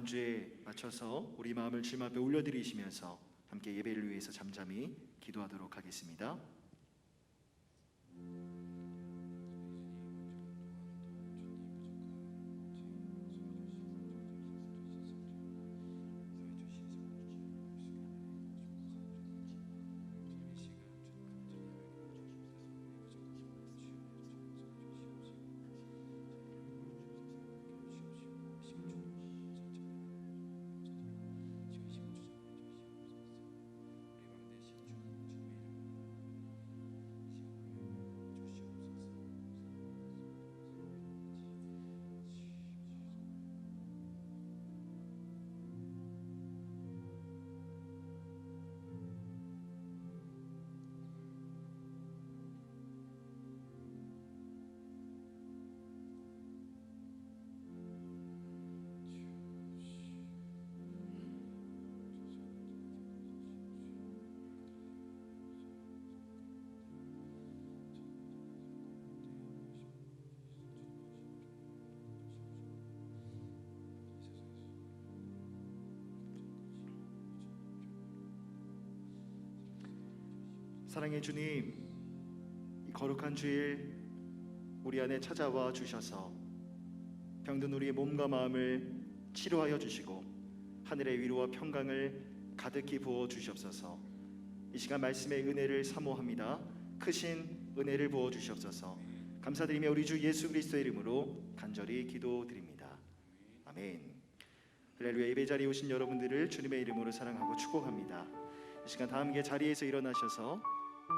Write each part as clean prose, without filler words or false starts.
반주에 맞춰서 우리 마음을 주님 앞에 올려드리시면서 함께 예배를 위해서 잠잠히 기도하도록 하겠습니다. 사랑의 주님, 이 거룩한 주일 우리 안에 찾아와 주셔서 병든 우리의 몸과 마음을 치료하여 주시고 하늘의 위로와 평강을 가득히 부어 주시옵소서. 이 시간 말씀의 은혜를 사모합니다. 크신 은혜를 부어 주시옵소서. 감사드리며 우리 주 예수 그리스도의 이름으로 간절히 기도드립니다. 아멘. 할렐루야. 예배 자리에 오신 여러분들을 주님의 이름으로 사랑하고 축복합니다. 이 시간 다 함께 자리에서 일어나셔서,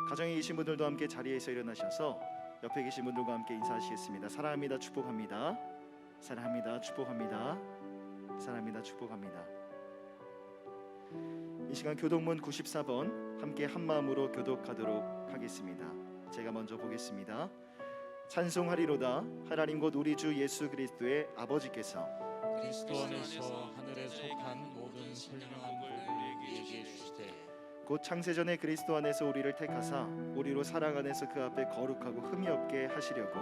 가정에 계신 분들도 함께 자리에서 일어나셔서 옆에 계신 분들과 함께 인사하시겠습니다. 사랑합니다. 축복합니다. 사랑합니다. 축복합니다. 사랑합니다. 축복합니다. 이 시간 교독문 94번 함께 한마음으로 교독하도록 하겠습니다. 제가 먼저 보겠습니다. 찬송하리로다 하나님 곧 우리 주 예수 그리스도의 아버지께서 그리스도 안에서 하늘에 속한 모든 선량한 복을 우리에게 주시되 곧 창세전에 그리스도 안에서 우리를 택하사 우리로 사랑 안에서 그 앞에 거룩하고 흠이 없게 하시려고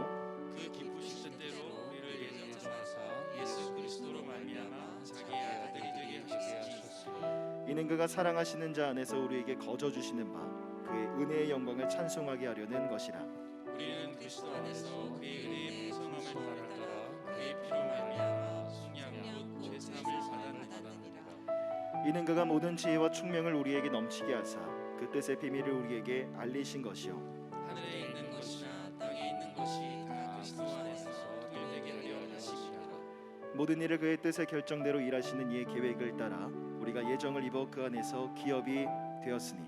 그 기쁘신 뜻대로 우리를 예정하사 예수 그리스도로 말미암아 자기의 아들이 되게 하셨으니 이는 그가 사랑하시는 자 안에서 우리에게 거저 주시는 바 그의 은혜의 영광을 찬송하게 하려는 것이라. 우리는 그리스도 안에서 그의 은혜의 풍성함을 따라 그의 피로 말미암아 속량 곧 죄사함을 받았느니라. 이는 그가 모든 지혜와 총명을 우리에게 넘치게 하사 그 뜻의 비밀을 우리에게 알리신 것이요 하늘에 있는 것이나 땅에 있는 것이 다 그리스도 안에서 되게 하려 하시니라. 모든 일을 그의 뜻의 결정대로 일하시는 이의 계획을 따라 우리가 예정을 입어 그 안에서 기업이 되었으니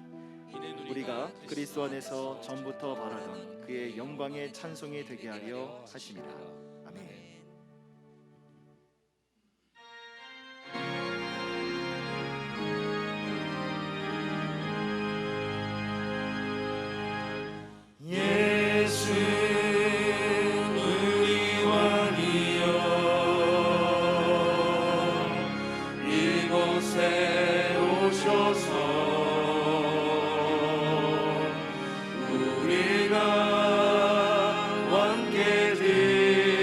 우리가 그리스도 안에서 전부터 바라던 그의 영광의 찬송이 되게 하려 하심이라. 아멘. 예수 우리 왕이여 이곳에 오셔서 우리가 왕께 드리는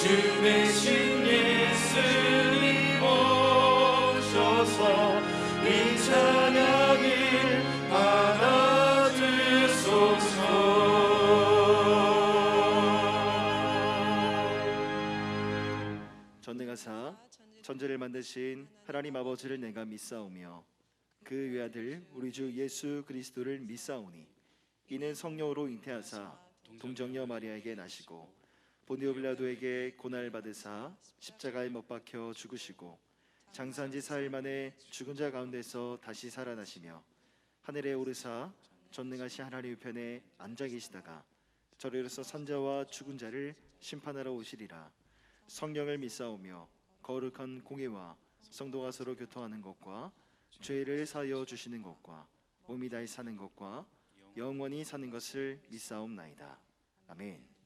주 대신 예수님 오셔서 이 찬양을 받아주소서. 전능하사 천지를 만드신 하나님 아버지를 내가 믿사오며 그 외아들 우리 주 예수 그리스도를 믿사오니 이는 성령으로 잉태하사 동정녀 마리아에게 나시고 본디오 빌라도에게 고난을 받으사 십자가에 못 박혀 죽으시고 장사한 지 사일 만에 죽은 자 가운데서 다시 살아나시며 하늘에 오르사 전능하신 하나님 우편에 앉아 계시다가 저리로서 산자와 죽은 자를 심판하러 오시리라. 성령을 믿사오며 거룩한 공예와 성도가 서로 교통하는 것과 죄를 사하여 주시는 것과 몸이 다시 사는 것과 영원히 사는 것을 믿사옵나이다. 아멘.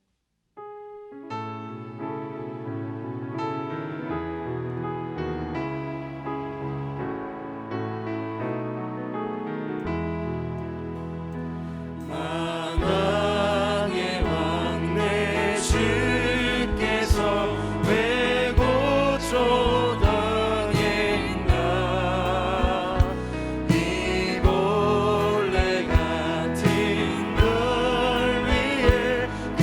만왕의 왕 내 주께서 왜 고초당했나 이 벌레 같은 널 위해 그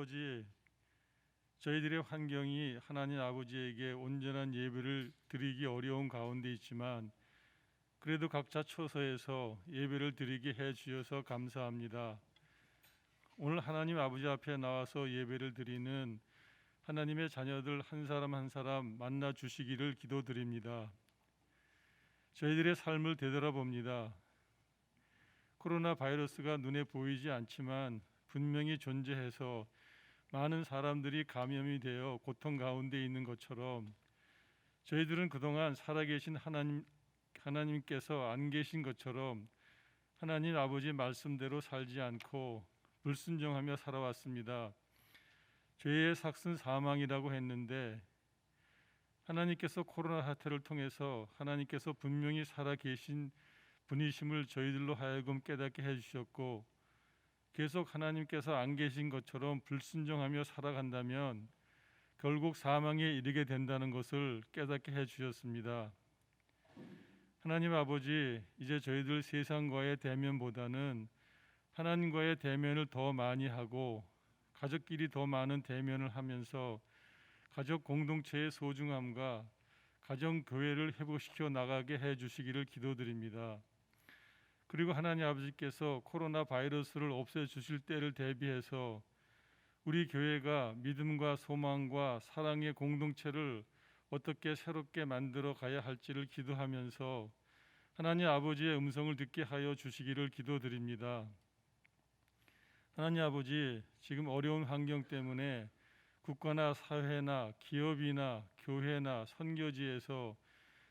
아버지, 저희들의 환경이 하나님 아버지에게 온전한 예배를 드리기 어려운 가운데 있지만 그래도 각자 처소에서 예배를 드리게 해 주셔서 감사합니다. 오늘 하나님 아버지 앞에 나와서 예배를 드리는 하나님의 자녀들 한 사람 한 사람 만나 주시기를 기도드립니다. 저희들의 삶을 되돌아봅니다. 코로나 바이러스가 눈에 보이지 않지만 분명히 존재해서 많은 사람들이 감염이 되어 고통 가운데 있는 것처럼 저희들은 그동안 살아계신 하나님께서 안 계신 것처럼 하나님 아버지 말씀대로 살지 않고 불순종하며 살아왔습니다. 죄의 삭은 사망이라고 했는데 하나님께서 코로나 사태를 통해서 하나님께서 분명히 살아계신 분이심을 저희들로 하여금 깨닫게 해주셨고 계속 하나님께서 안 계신 것처럼 불순종하며 살아간다면 결국 사망에 이르게 된다는 것을 깨닫게 해주셨습니다. 하나님 아버지, 이제 저희들 세상과의 대면보다는 하나님과의 대면을 더 많이 하고 가족끼리 더 많은 대면을 하면서 가족 공동체의 소중함과 가정교회를 회복시켜 나가게 해주시기를 기도드립니다. 그리고 하나님 아버지께서 코로나 바이러스를 없애주실 때를 대비해서 우리 교회가 믿음과 소망과 사랑의 공동체를 어떻게 새롭게 만들어 가야 할지를 기도하면서 하나님 아버지의 음성을 듣게 하여 주시기를 기도드립니다. 하나님 아버지, 지금 어려운 환경 때문에 국가나 사회나 기업이나 교회나 선교지에서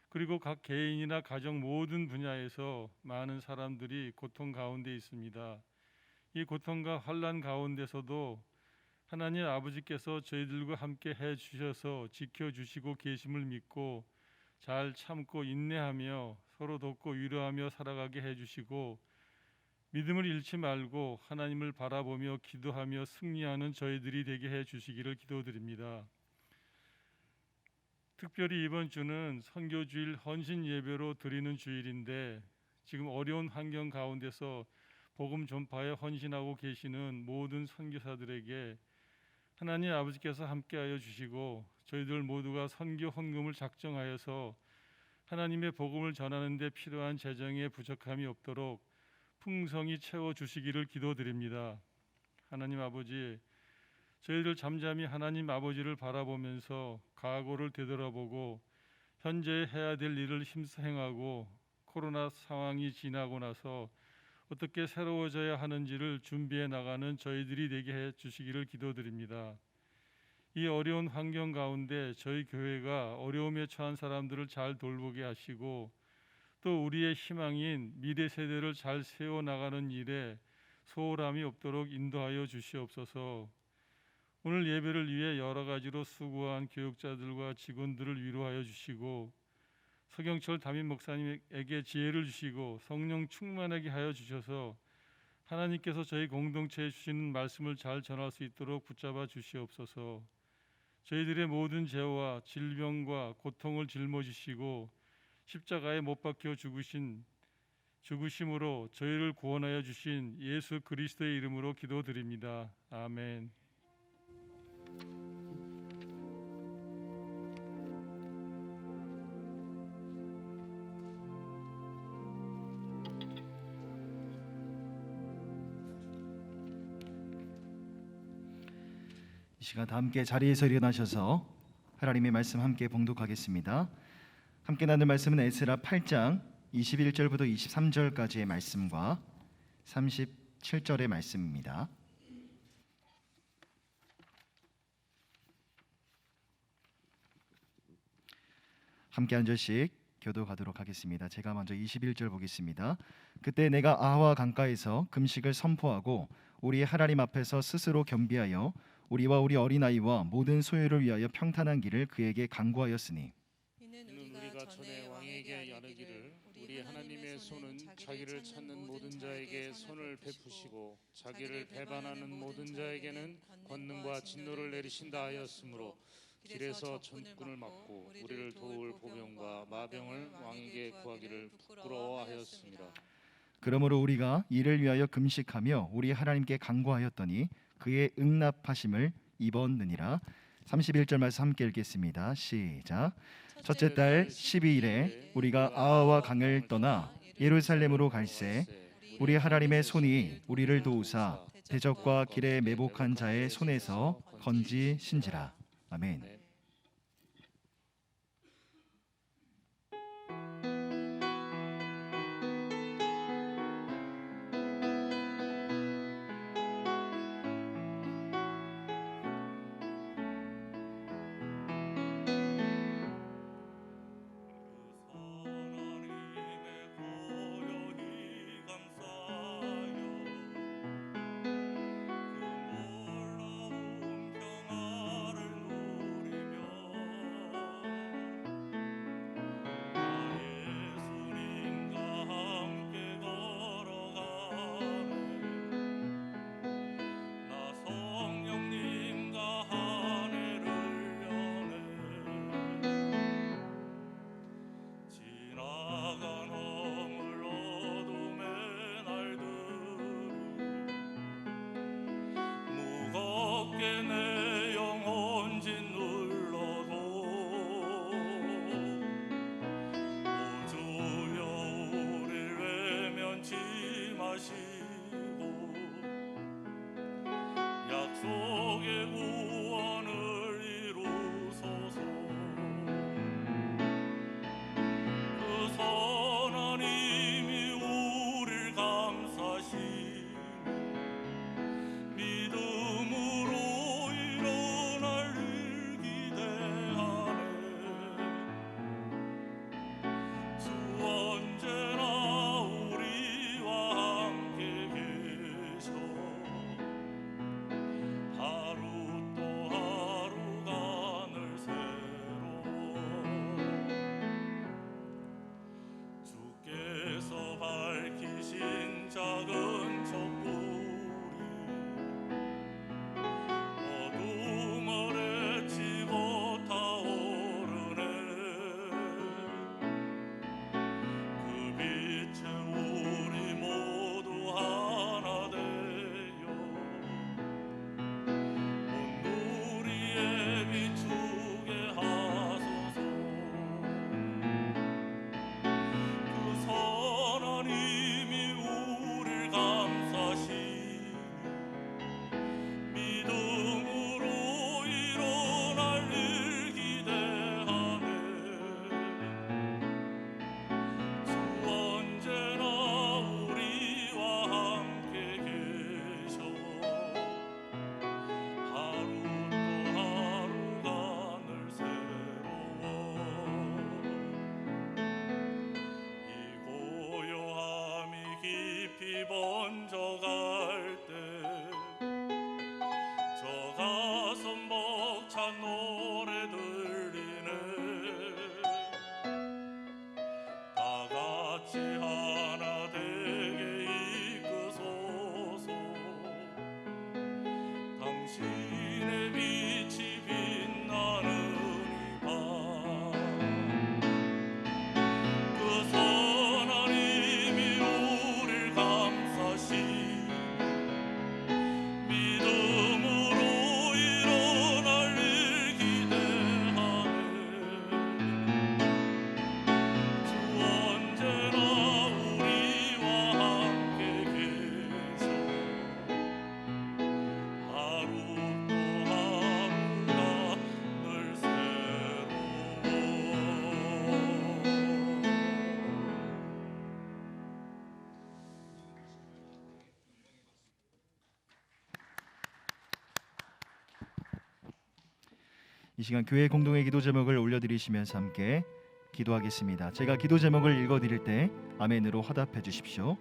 그리고 각 개인이나 가정 모든 분야에서 많은 사람들이 고통 가운데 있습니다. 이 고통과 환난 가운데서도 하나님 아버지께서 저희들과 함께 해 주셔서 지켜주시고 계심을 믿고 잘 참고 인내하며 서로 돕고 위로하며 살아가게 해주시고 믿음을 잃지 말고 하나님을 바라보며 기도하며 승리하는 저희들이 되게 해주시기를 기도드립니다. 특별히 이번 주는 선교주일 헌신 예배로 드리는 주일인데 지금 어려운 환경 가운데서 복음 전파에 헌신하고 계시는 모든 선교사들에게 하나님 아버지께서 함께하여 주시고 저희들 모두가 선교 헌금을 작정하여서 하나님의 복음을 전하는 데 필요한 재정에 부족함이 없도록 풍성히 채워주시기를 기도드립니다. 하나님 아버지, 저희들 잠잠히 하나님 아버지를 바라보면서 과거를 되돌아보고 현재 해야 될 일을 힘써 행하고 코로나 상황이 지나고 나서 어떻게 새로워져야 하는지를 준비해 나가는 저희들이 되게 해 주시기를 기도드립니다. 이 어려운 환경 가운데 저희 교회가 어려움에 처한 사람들을 잘 돌보게 하시고 또 우리의 희망인 미래 세대를 잘 세워나가는 일에 소홀함이 없도록 인도하여 주시옵소서. 오늘 예배를 위해 여러 가지로 수고한 교육자들과 직원들을 위로하여 주시고 서경철 담임 목사님에게 지혜를 주시고 성령 충만하게 하여 주셔서 하나님께서 저희 공동체에 주시는 말씀을 잘 전할 수 있도록 붙잡아 주시옵소서. 저희들의 모든 죄와 질병과 고통을 짊어지시고 십자가에 못 박혀 죽으심으로 저희를 구원하여 주신 예수 그리스도의 이름으로 기도드립니다. 아멘. 이 시간 다 함께 자리에서 일어나셔서 하나님의 말씀 함께 봉독하겠습니다. 함께 나눌 말씀은 에스라 8장 21절부터 23절까지의 말씀과 37절의 말씀입니다. 함께 한 절씩 교독하도록 하겠습니다. 제가 먼저 21절 보겠습니다. 그때 내가 아하와 강가에서 금식을 선포하고 우리 하나님 앞에서 스스로 겸비하여 우리와 우리 어린아이와 모든 소유를 위하여 평탄한 길을 그에게 간구하였으니 이는 우리가 전에 왕에게 야르기를 우리 하나님의 손은 자기를 찾는 모든 자에게 손을 베푸시고 자기를 배반하는 모든 자에게는 권능과 진노를 내리신다 하였으므로 길에서 전군을 막고 우리를 도울 보병과 마병을 왕에게 구하기를 부끄러워하였습니다. 그러므로 우리가 이를 위하여 금식하며 우리 하나님께 간구하였더니 그의 응납하심을 입었느니라. 31절 말씀 함께 읽겠습니다. 시작. 첫째 달 12일에 우리가 아하와 강을 떠나 예루살렘으로 갈새 우리 하나님의 손이 우리를 도우사 대적과 길에 매복한 자의 손에서 건지신지라. 아멘. 내 영혼 짓눌러도 우주여 우릴 외면치 마시고 약속의 구원을 이루소서. 그 선한 힘이 우릴 감싸시고 믿음으로 일어날 일 기대하네. 주 언제나 우리와 함께 계셔. 하루 또 하루가 늘 새로워. 주께서 밝히신 작은 촛불 어둠을 헤치고 타오르네. 그 빛에 우리 모두 하나 되어 온 누리에 비추게 하소서. 그 선한 힘이 우릴 감싸시니 믿음으로 일어날 일 기대하네. 주 언제나 우리와 함께 계셔. 하루 또 하루가 늘 새로워. 이 고요함이 깊이 번져갈 때 저 가슴 벅찬 노래 들리네. 다 같이 하나 되게 이끄소서. 당신의 빛이 빛나는 이 밤 그 선한 힘이 우릴 감싸시 믿음으로 일어날 일 기대하네. 주 언제나 우리와 함께 계셔. 하루 또 하루가 늘 새로워. 이 시간 교회 공동의 기도 제목을 올려드리시면서 함께 기도하겠습니다. 제가 기도 제목을 읽어드릴 때 아멘으로 화답해 주십시오.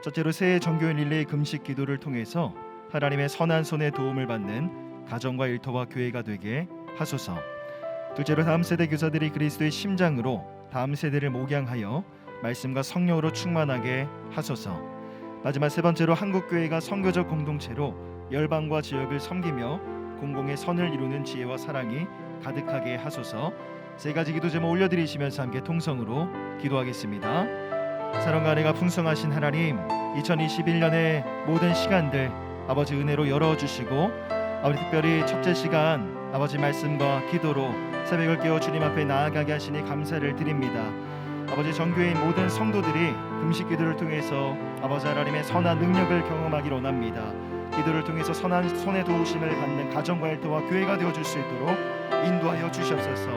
첫째로 새해 정교인 릴레이 금식 기도를 통해서 하나님의 선한 손의 도움을 받는 가정과 일터와 교회가 되게 하소서. 둘째로 다음 세대 교사들이 그리스도의 심장으로 다음 세대를 목양하여 말씀과 성령으로 충만하게 하소서. 마지막 세 번째로 한국교회가 선교적 공동체로 열방과 지역을 섬기며 공공의 선을 이루는 지혜와 사랑이 가득하게 하소서. 세 가지 기도 제목 올려드리시면서 함께 통성으로 기도하겠습니다. 사랑과 은혜가 풍성하신 하나님, 2021년의 모든 시간들 아버지 은혜로 열어주시고 아버지 특별히 첫째 시간 아버지 말씀과 기도로 새벽을 깨워 주님 앞에 나아가게 하시니 감사를 드립니다. 아버지 정교회인 모든 성도들이 금식 기도를 통해서 아버지 하나님의 선한 능력을 경험하기를 원합니다. 기도를 통해서 선한 손의 도우심을 받는 가정과 일터와 교회가 되어줄 수 있도록 인도하여 주시옵소서.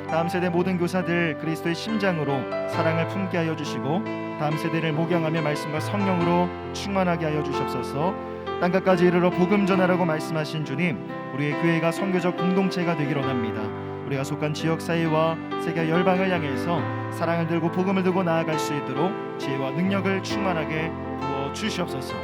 다음 세대 모든 교사들 그리스도의 심장으로 사랑을 품게 하여 주시고 다음 세대를 목양하며 말씀과 성령으로 충만하게 하여 주시옵소서. 땅끝까지 이르러 복음 전하라고 말씀하신 주님, 우리의 교회가 선교적 공동체가 되기를 원합니다. 우리가 속한 지역 사회와 세계 열방을 향해서 사랑을 들고 복음을 들고 나아갈 수 있도록 지혜와 능력을 충만하게 부어 주시옵소서.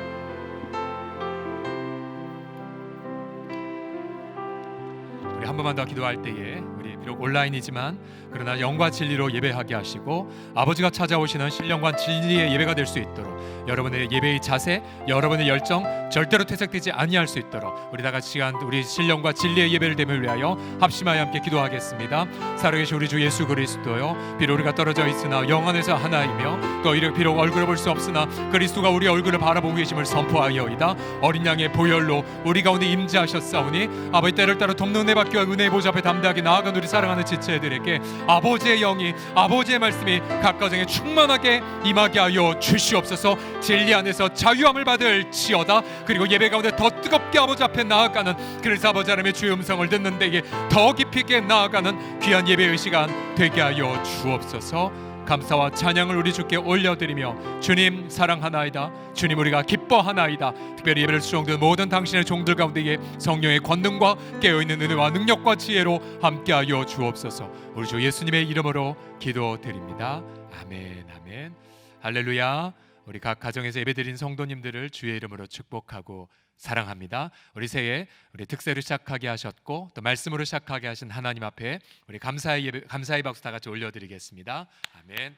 우리 한 번만 더 기도할 때에 우리 비록 온라인이지만 그러나 영과 진리로 예배하게 하시고 아버지가 찾아오시는 신령과 진리의 예배가 될 수 있도록 여러분의 예배의 자세, 여러분의 열정 절대로 퇴색되지 아니할 수 있도록 우리 다 같이 시간 우리 신령과 진리의 예배를 대을 위하여 합심하여 함께 기도하겠습니다. 살아계신 우리 주 예수 그리스도요, 비록 우리가 떨어져 있으나 영 안에서 하나이며 또 비록 얼굴을 볼 수 없으나 그리스도가 우리 얼굴을 바라보고 계심을 선포하여이다. 어린 양의 보혈로 우리 가운데 임재하셨사오니 아버지 때를 따라 돕는 은혜 받기 위하여 은혜의 보좌 앞에 담대하게 나아간 우리 사랑하는 지체들에게 아버지의 영이 아버지의 말씀이 각 가정에 충만하게 임하게 하여 주시옵소서. 진리 안에서 자유함을 받을지어다. 그리고 예배 가운데 더 뜨겁게 아버지 앞에 나아가는, 그래서 아버지 하나님의 주의 음성을 듣는 데에 더 깊이 있게 나아가는 귀한 예배의 시간 되게 하여 주옵소서. 감사와 찬양을 우리 주께 올려드리며 주님 사랑하나이다, 주님 우리가 기뻐하나이다. 특별히 예배를 수종드는 모든 당신의 종들 가운데에 성령의 권능과 깨어있는 은혜와 능력과 지혜로 함께하여 주옵소서. 우리 주 예수님의 이름으로 기도드립니다. 아멘, 아멘. 할렐루야. 우리 각 가정에서 예배드린 성도님들을 주의 이름으로 축복하고 사랑합니다. 우리 새해 우리 특세로 시작하게 하셨고 또 말씀으로 시작하게 하신 하나님 앞에 우리 감사의 예배, 감사의 박수 다 같이 올려드리겠습니다. 아멘.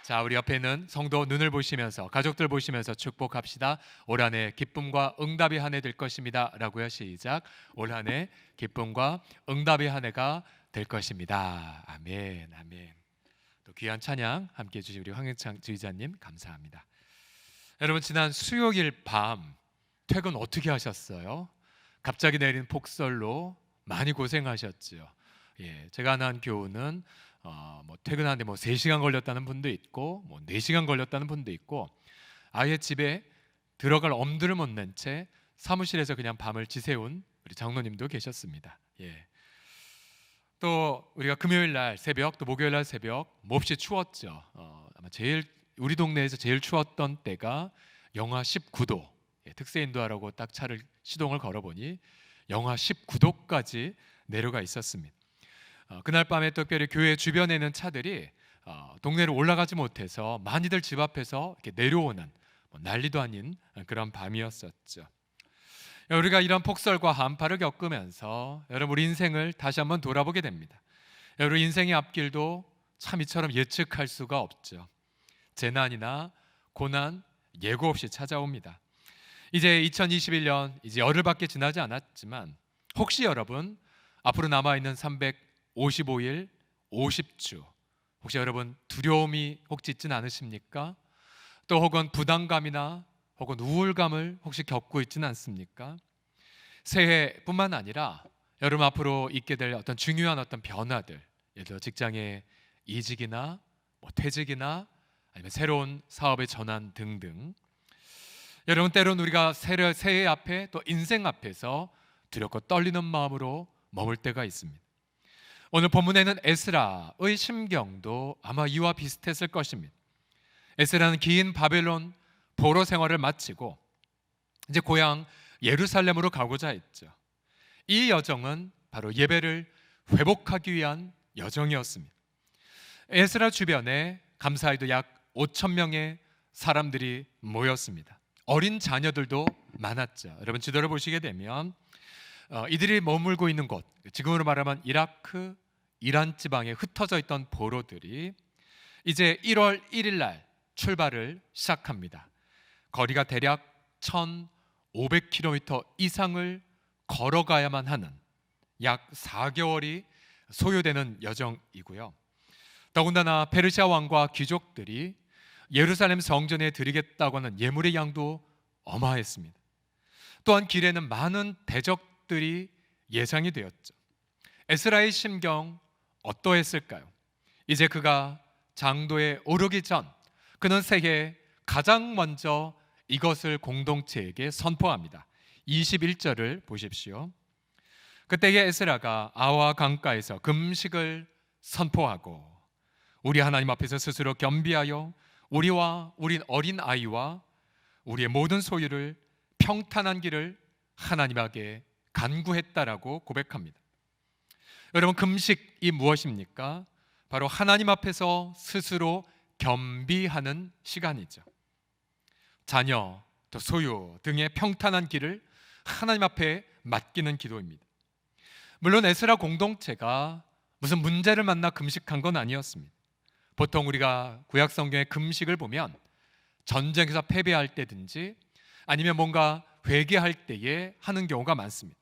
자, 우리 옆에 있는 성도 눈을 보시면서 가족들 보시면서 축복합시다. 올 한 해 기쁨과 응답의 한 해 될 것입니다 라고요. 시작. 올 한 해 기쁨과 응답의 한 해가 될 것입니다. 아멘, 아멘. 또 귀한 찬양 함께 해주신 우리 황영창 지휘자님 감사합니다. 여러분, 지난 수요일 밤 퇴근 어떻게 하셨어요? 갑자기 내린 폭설로 많이 고생하셨죠. 예, 제가 아는 교훈은 퇴근하는데 3시간 걸렸다는 분도 있고 4시간 걸렸다는 분도 있고 아예 집에 들어갈 엄두를 못 낸 채 사무실에서 그냥 밤을 지새운 우리 장로님도 계셨습니다. 예. 또 우리가 금요일 날 새벽 또 목요일 날 새벽 몹시 추웠죠. 아마 우리 동네에서 제일 추웠던 때가 영하 19도. 예, 특세 인도하라고 딱 차를 시동을 걸어보니 영하 19도까지 내려가 있었습니다. 그날 밤에 특별히 교회 주변에 있는 차들이 동네로 올라가지 못해서 많이들 집 앞에서 이렇게 내려오는 난리도 아닌 그런 밤이었었죠. 우리가 이런 폭설과 한파를 겪으면서 여러분 우리 인생을 다시 한번 돌아보게 됩니다. 여러분 인생의 앞길도 참 이처럼 예측할 수가 없죠. 재난이나 고난 예고 없이 찾아옵니다. 이제 2021년 이제 열흘밖에 지나지 않았지만 혹시 여러분 앞으로 남아있는 355일 50주 혹시 여러분 두려움이 혹시 있지는 않으십니까? 또 혹은 부담감이나 혹은 우울감을 혹시 겪고 있지는 않습니까? 새해뿐만 아니라 여러분 앞으로 있게 될 어떤 중요한 어떤 변화들, 예를 들어 직장의 이직이나 퇴직이나 아니면 새로운 사업의 전환 등등, 여러분 때로는 우리가 새해 앞에 또 인생 앞에서 두렵고 떨리는 마음으로 머물 때가 있습니다. 오늘 본문에는 에스라의 심경도 아마 이와 비슷했을 것입니다. 에스라는 긴 바벨론 포로 생활을 마치고 이제 고향 예루살렘으로 가고자 했죠. 이 여정은 바로 예배를 회복하기 위한 여정이었습니다. 에스라 주변에 감사히도 약 5,000명의 사람들이 모였습니다. 어린 자녀들도 많았죠. 여러분 지도를 보시게 되면 이들이 머물고 있는 곳, 지금으로 말하면 이라크, 이란 지방에 흩어져 있던 포로들이 이제 1월 1일 날 출발을 시작합니다. 거리가 대략 1,500km 이상을 걸어가야만 하는 약 4개월이 소요되는 여정이고요. 더군다나 페르시아 왕과 귀족들이 예루살렘 성전에 드리겠다고 하는 예물의 양도 어마했습니다. 또한 길에는 많은 대적들이 예상이 되었죠. 에스라의 심경 어떠했을까요? 이제 그가 장도에 오르기 전 그는 새해 가장 먼저 이것을 공동체에게 선포합니다. 21절을 보십시오. 그때에 에스라가 아와 강가에서 금식을 선포하고 우리 하나님 앞에서 스스로 겸비하여 우리와 우리 어린 아이와 우리의 모든 소유를 평탄한 길을 하나님에게 간구했다라고 고백합니다. 여러분, 금식이 무엇입니까? 바로 하나님 앞에서 스스로 겸비하는 시간이죠. 자녀, 또 소유 등의 평탄한 길을 하나님 앞에 맡기는 기도입니다. 물론 에스라 공동체가 무슨 문제를 만나 금식한 건 아니었습니다. 보통 우리가 구약 성경의 금식을 보면 전쟁에서 패배할 때든지 아니면 뭔가 회개할 때에 하는 경우가 많습니다.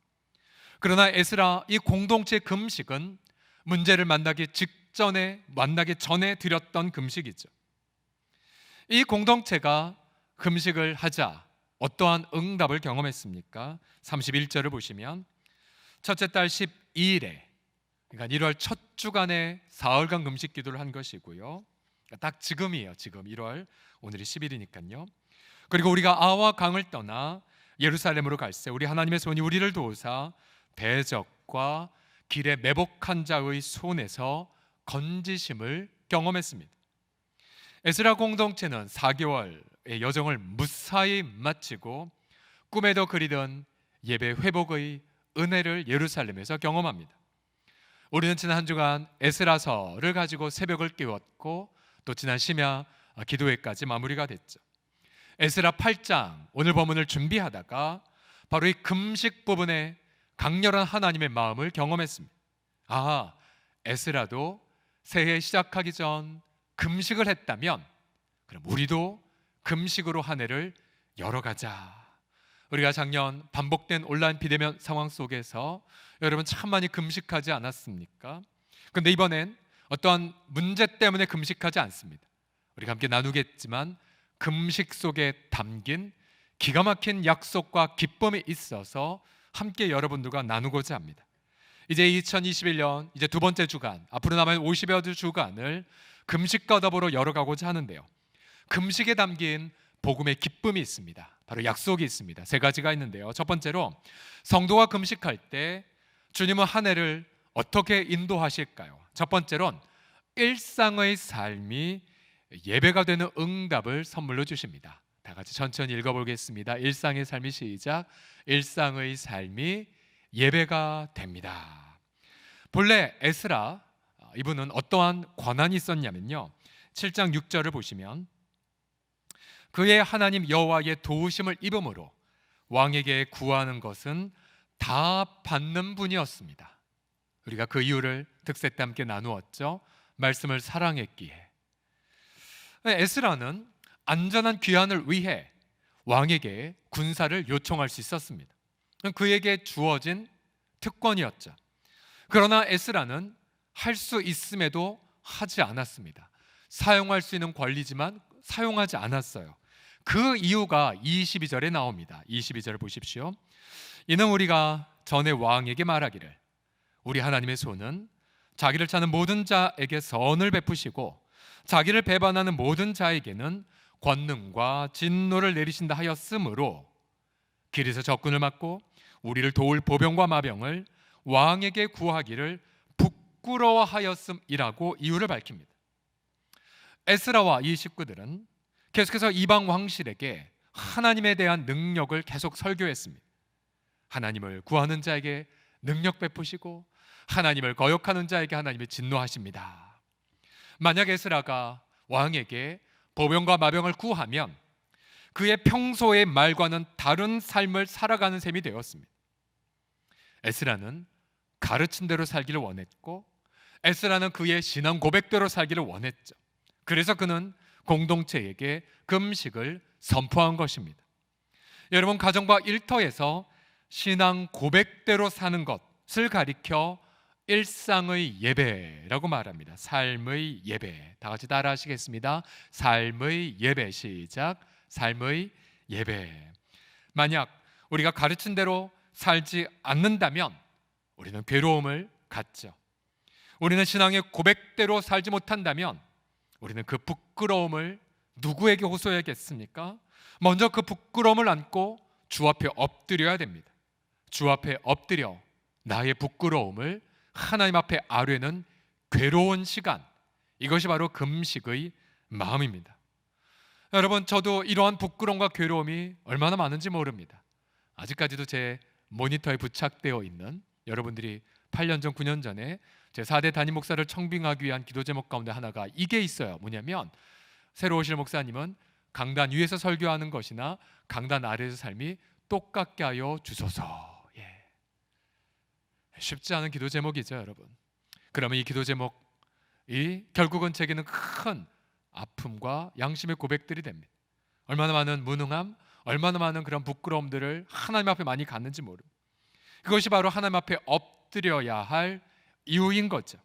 그러나 에스라 이 공동체 금식은 문제를 만나기 전에 드렸던 금식이죠. 이 공동체가 금식을 하자 어떠한 응답을 경험했습니까? 31절을 보시면 첫째 달 12일에, 그러니까 1월 첫 주간에 사흘간 금식 기도를 한 것이고요. 딱 지금이에요. 지금 1월, 오늘이 10일이니까요. 그리고 우리가 아와 강을 떠나 예루살렘으로 갈새 우리 하나님의 손이 우리를 도우사 대적과 길에 매복한 자의 손에서 건지심을 경험했습니다. 에스라 공동체는 4개월의 여정을 무사히 마치고 꿈에도 그리던 예배 회복의 은혜를 예루살렘에서 경험합니다. 우리는 지난 한 주간 에스라서를 가지고 새벽을 깨웠고 또 지난 심야 기도회까지 마무리가 됐죠. 에스라 8장 오늘 본문을 준비하다가 바로 이 금식 부분에 강렬한 하나님의 마음을 경험했습니다. 에스라도 새해 시작하기 전 금식을 했다면 그럼 우리도 금식으로 한 해를 열어가자. 우리가 작년 반복된 온라인 비대면 상황 속에서 여러분 참 많이 금식하지 않았습니까? 그런데 이번엔 어떠한 문제 때문에 금식하지 않습니다. 우리가 함께 나누겠지만 금식 속에 담긴 기가 막힌 약속과 기쁨이 있어서 함께 여러분들과 나누고자 합니다. 이제 2021년 이제 두 번째 주간, 앞으로 남은 50여 주간을 금식과 더불어 열어가고자 하는데요. 금식에 담긴 복음의 기쁨이 있습니다. 바로 약속이 있습니다. 세 가지가 있는데요. 첫 번째로 성도가 금식할 때 주님은 한 해를 어떻게 인도하실까요? 첫 번째로는 일상의 삶이 예배가 되는 응답을 선물로 주십니다. 다 같이 천천히 읽어보겠습니다. 일상의 삶이 시작. 일상의 삶이 예배가 됩니다. 본래 에스라 이분은 어떠한 권한이 있었냐면요, 7장 6절을 보시면 그의 하나님 여호와의 도우심을 입음으로 왕에게 구하는 것은 다 받는 분이었습니다. 우리가 그 이유를 특세 때 함께 나누었죠. 말씀을 사랑했기에. 에스라는 안전한 귀환을 위해 왕에게 군사를 요청할 수 있었습니다. 그에게 주어진 특권이었죠. 그러나 에스라는 할 수 있음에도 하지 않았습니다. 사용할 수 있는 권리지만 사용하지 않았어요. 그 이유가 22절에 나옵니다. 22절을 보십시오. 이는 우리가 전에 왕에게 말하기를 우리 하나님의 손은 자기를 찾는 모든 자에게 선을 베푸시고 자기를 배반하는 모든 자에게는 권능과 진노를 내리신다 하였으므로 길에서 적군을 막고 우리를 도울 보병과 마병을 왕에게 구하기를 부끄러워하였음이라고 이유를 밝힙니다. 에스라와 이 식구들은 계속해서 이방 왕실에게 하나님에 대한 능력을 계속 설교했습니다. 하나님을 구하는 자에게 능력 베푸시고 하나님을 거역하는 자에게 하나님이 진노하십니다. 만약 에스라가 왕에게 보병과 마병을 구하면 그의 평소의 말과는 다른 삶을 살아가는 셈이 되었습니다. 에스라는 가르친 대로 살기를 원했고 에스라는 그의 신앙 고백대로 살기를 원했죠. 그래서 그는 공동체에게 금식을 선포한 것입니다. 여러분, 가정과 일터에서 신앙 고백대로 사는 것을 가리켜 일상의 예배라고 말합니다. 삶의 예배. 다 같이 따라 하시겠습니다. 삶의 예배. 시작. 삶의 예배. 만약 우리가 가르친 대로 살지 않는다면 우리는 괴로움을 갖죠. 우리는 신앙의 고백대로 살지 못한다면 우리는 그 부끄러움을 누구에게 호소해야겠습니까? 먼저 그 부끄러움을 안고 주 앞에 엎드려야 됩니다. 주 앞에 엎드려 나의 부끄러움을 하나님 앞에 아뢰는 괴로운 시간, 이것이 바로 금식의 마음입니다. 여러분, 저도 이러한 부끄러움과 괴로움이 얼마나 많은지 모릅니다. 아직까지도 제 모니터에 부착되어 있는, 여러분들이 8년 전, 9년 전에 제 4대 담임 목사를 청빙하기 위한 기도 제목 가운데 하나가 이게 있어요. 뭐냐면, 새로 오실 목사님은 강단 위에서 설교하는 것이나 강단 아래에서 삶이 똑같게 하여 주소서. 쉽지 않은 기도 제목이죠, 여러분. 그러면 이 기도 제목이 결국은 제게는 큰 아픔과 양심의 고백들이 됩니다. 얼마나 많은 무능함, 얼마나 많은 그런 부끄러움들을 하나님 앞에 많이 갖는지 모릅니다. 그것이 바로 하나님 앞에 엎드려야 할 이유인 거죠.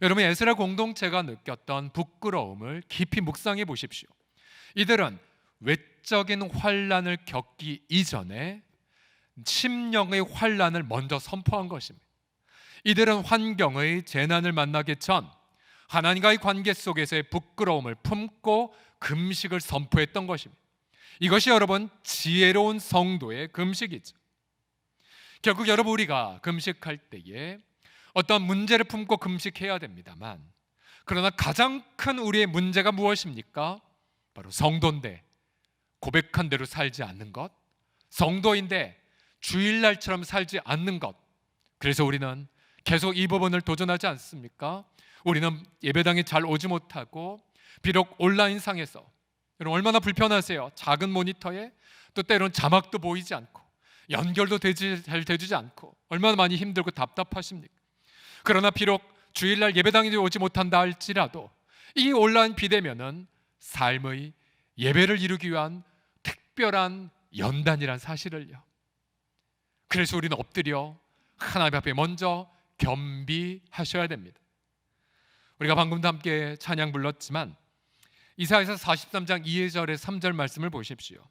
여러분, 에스라 공동체가 느꼈던 부끄러움을 깊이 묵상해 보십시오. 이들은 외적인 환난을 겪기 이전에 심령의 환난을 먼저 선포한 것입니다. 이들은 환경의 재난을 만나기 전 하나님과의 관계 속에서의 부끄러움을 품고 금식을 선포했던 것입니다. 이것이 여러분 지혜로운 성도의 금식이죠. 결국 여러분, 우리가 금식할 때에 어떤 문제를 품고 금식해야 됩니다만, 그러나 가장 큰 우리의 문제가 무엇입니까? 바로 성도인데 고백한 대로 살지 않는 것, 성도인데 주일날처럼 살지 않는 것. 그래서 우리는 계속 이 부분을 도전하지 않습니까? 우리는 예배당에 잘 오지 못하고, 비록 온라인상에서, 여러분 얼마나 불편하세요? 작은 모니터에 또 때로는 자막도 보이지 않고 연결도 잘 되지 않고 얼마나 많이 힘들고 답답하십니까? 그러나 비록 주일날 예배당에 오지 못한다 할지라도 이 온라인 비대면은 삶의 예배를 이루기 위한 특별한 연단이란 사실을요. 그래서 우리는 엎드려 하나님 앞에 먼저 겸비하셔야 됩니다. 우리가 방금도 함께 찬양 불렀지만 이사야서 43장 2절의 3절 말씀을 보십시오.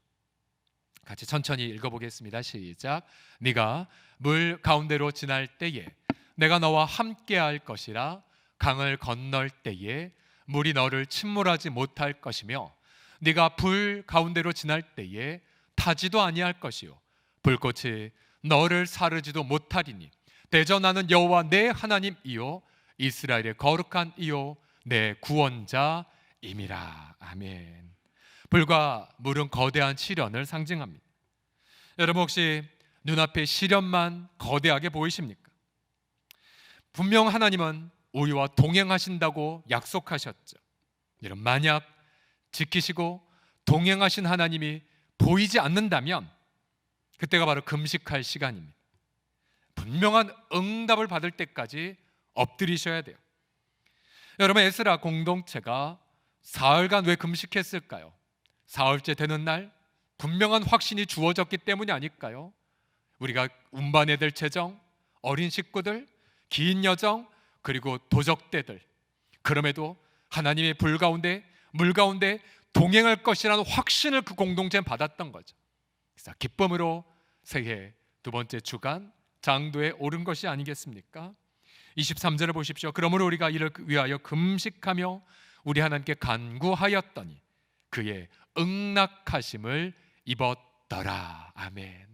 같이 천천히 읽어보겠습니다. 시작. 네가 물 가운데로 지날 때에 내가 너와 함께할 것이라. 강을 건널 때에 물이 너를 침몰하지 못할 것이며 네가 불 가운데로 지날 때에 타지도 아니할 것이요 불꽃이 너를 사르지도 못하리니 대저 나는 여호와 내 하나님이요 이스라엘의 거룩한 이요 내 구원자임이라. 아멘. 불과 물은 거대한 시련을 상징합니다. 여러분, 혹시 눈앞에 시련만 거대하게 보이십니까? 분명 하나님은 우리와 동행하신다고 약속하셨죠. 여러분, 만약 지키시고 동행하신 하나님이 보이지 않는다면 그때가 바로 금식할 시간입니다. 분명한 응답을 받을 때까지 엎드리셔야 돼요. 여러분, 에스라 공동체가 사흘간 왜 금식했을까요? 사흘째 되는 날 분명한 확신이 주어졌기 때문이 아닐까요? 우리가 운반해야 될 재정, 어린 식구들, 긴 여정, 그리고 도적대들, 그럼에도 하나님의 불 가운데, 물 가운데 동행할 것이라는 확신을 그 공동체는 받았던 거죠. 그래서 기쁨으로 새해 두 번째 주간 장도에 오른 것이 아니겠습니까? 23절을 보십시오. 그러므로 우리가 이를 위하여 금식하며 우리 하나님께 간구하였더니 그의 응낙하심을 입었더라. 아멘.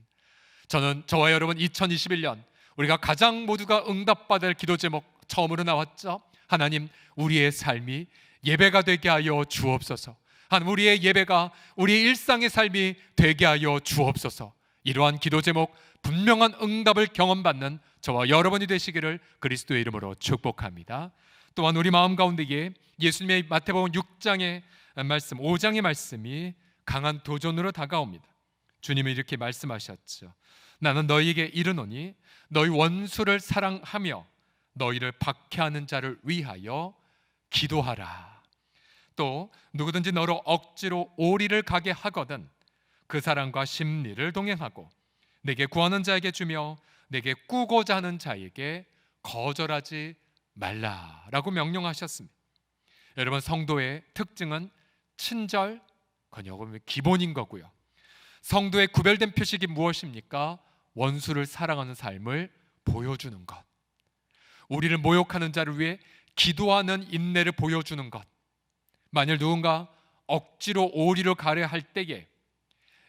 저와 여러분 2021년 우리가 가장 모두가 응답받을 기도 제목 처음으로 나왔죠. 하나님, 우리의 삶이 예배가 되게 하여 주옵소서. 하나님, 우리의 예배가 우리의 일상의 삶이 되게 하여 주옵소서. 이러한 기도 제목 분명한 응답을 경험받는 저와 여러분이 되시기를 그리스도의 이름으로 축복합니다. 또한 우리 마음 가운데에 예수님의 마태복음 6장의 말씀, 5장의 말씀이 강한 도전으로 다가옵니다. 주님이 이렇게 말씀하셨죠. 나는 너희에게 이르노니 너희 원수를 사랑하며 너희를 박해하는 자를 위하여 기도하라. 또 누구든지 너로 억지로 오리를 가게 하거든 그 사람과 심리를 동행하고 내게 구하는 자에게 주며 내게 꾸고자 하는 자에게 거절하지 말라라고 명령하셨습니다. 여러분, 성도의 특징은 친절, 그건 기본인 거고요. 성도의 구별된 표식이 무엇입니까? 원수를 사랑하는 삶을 보여주는 것. 우리를 모욕하는 자를 위해 기도하는 인내를 보여주는 것. 만일 누군가 억지로 오리로 가려 할 때에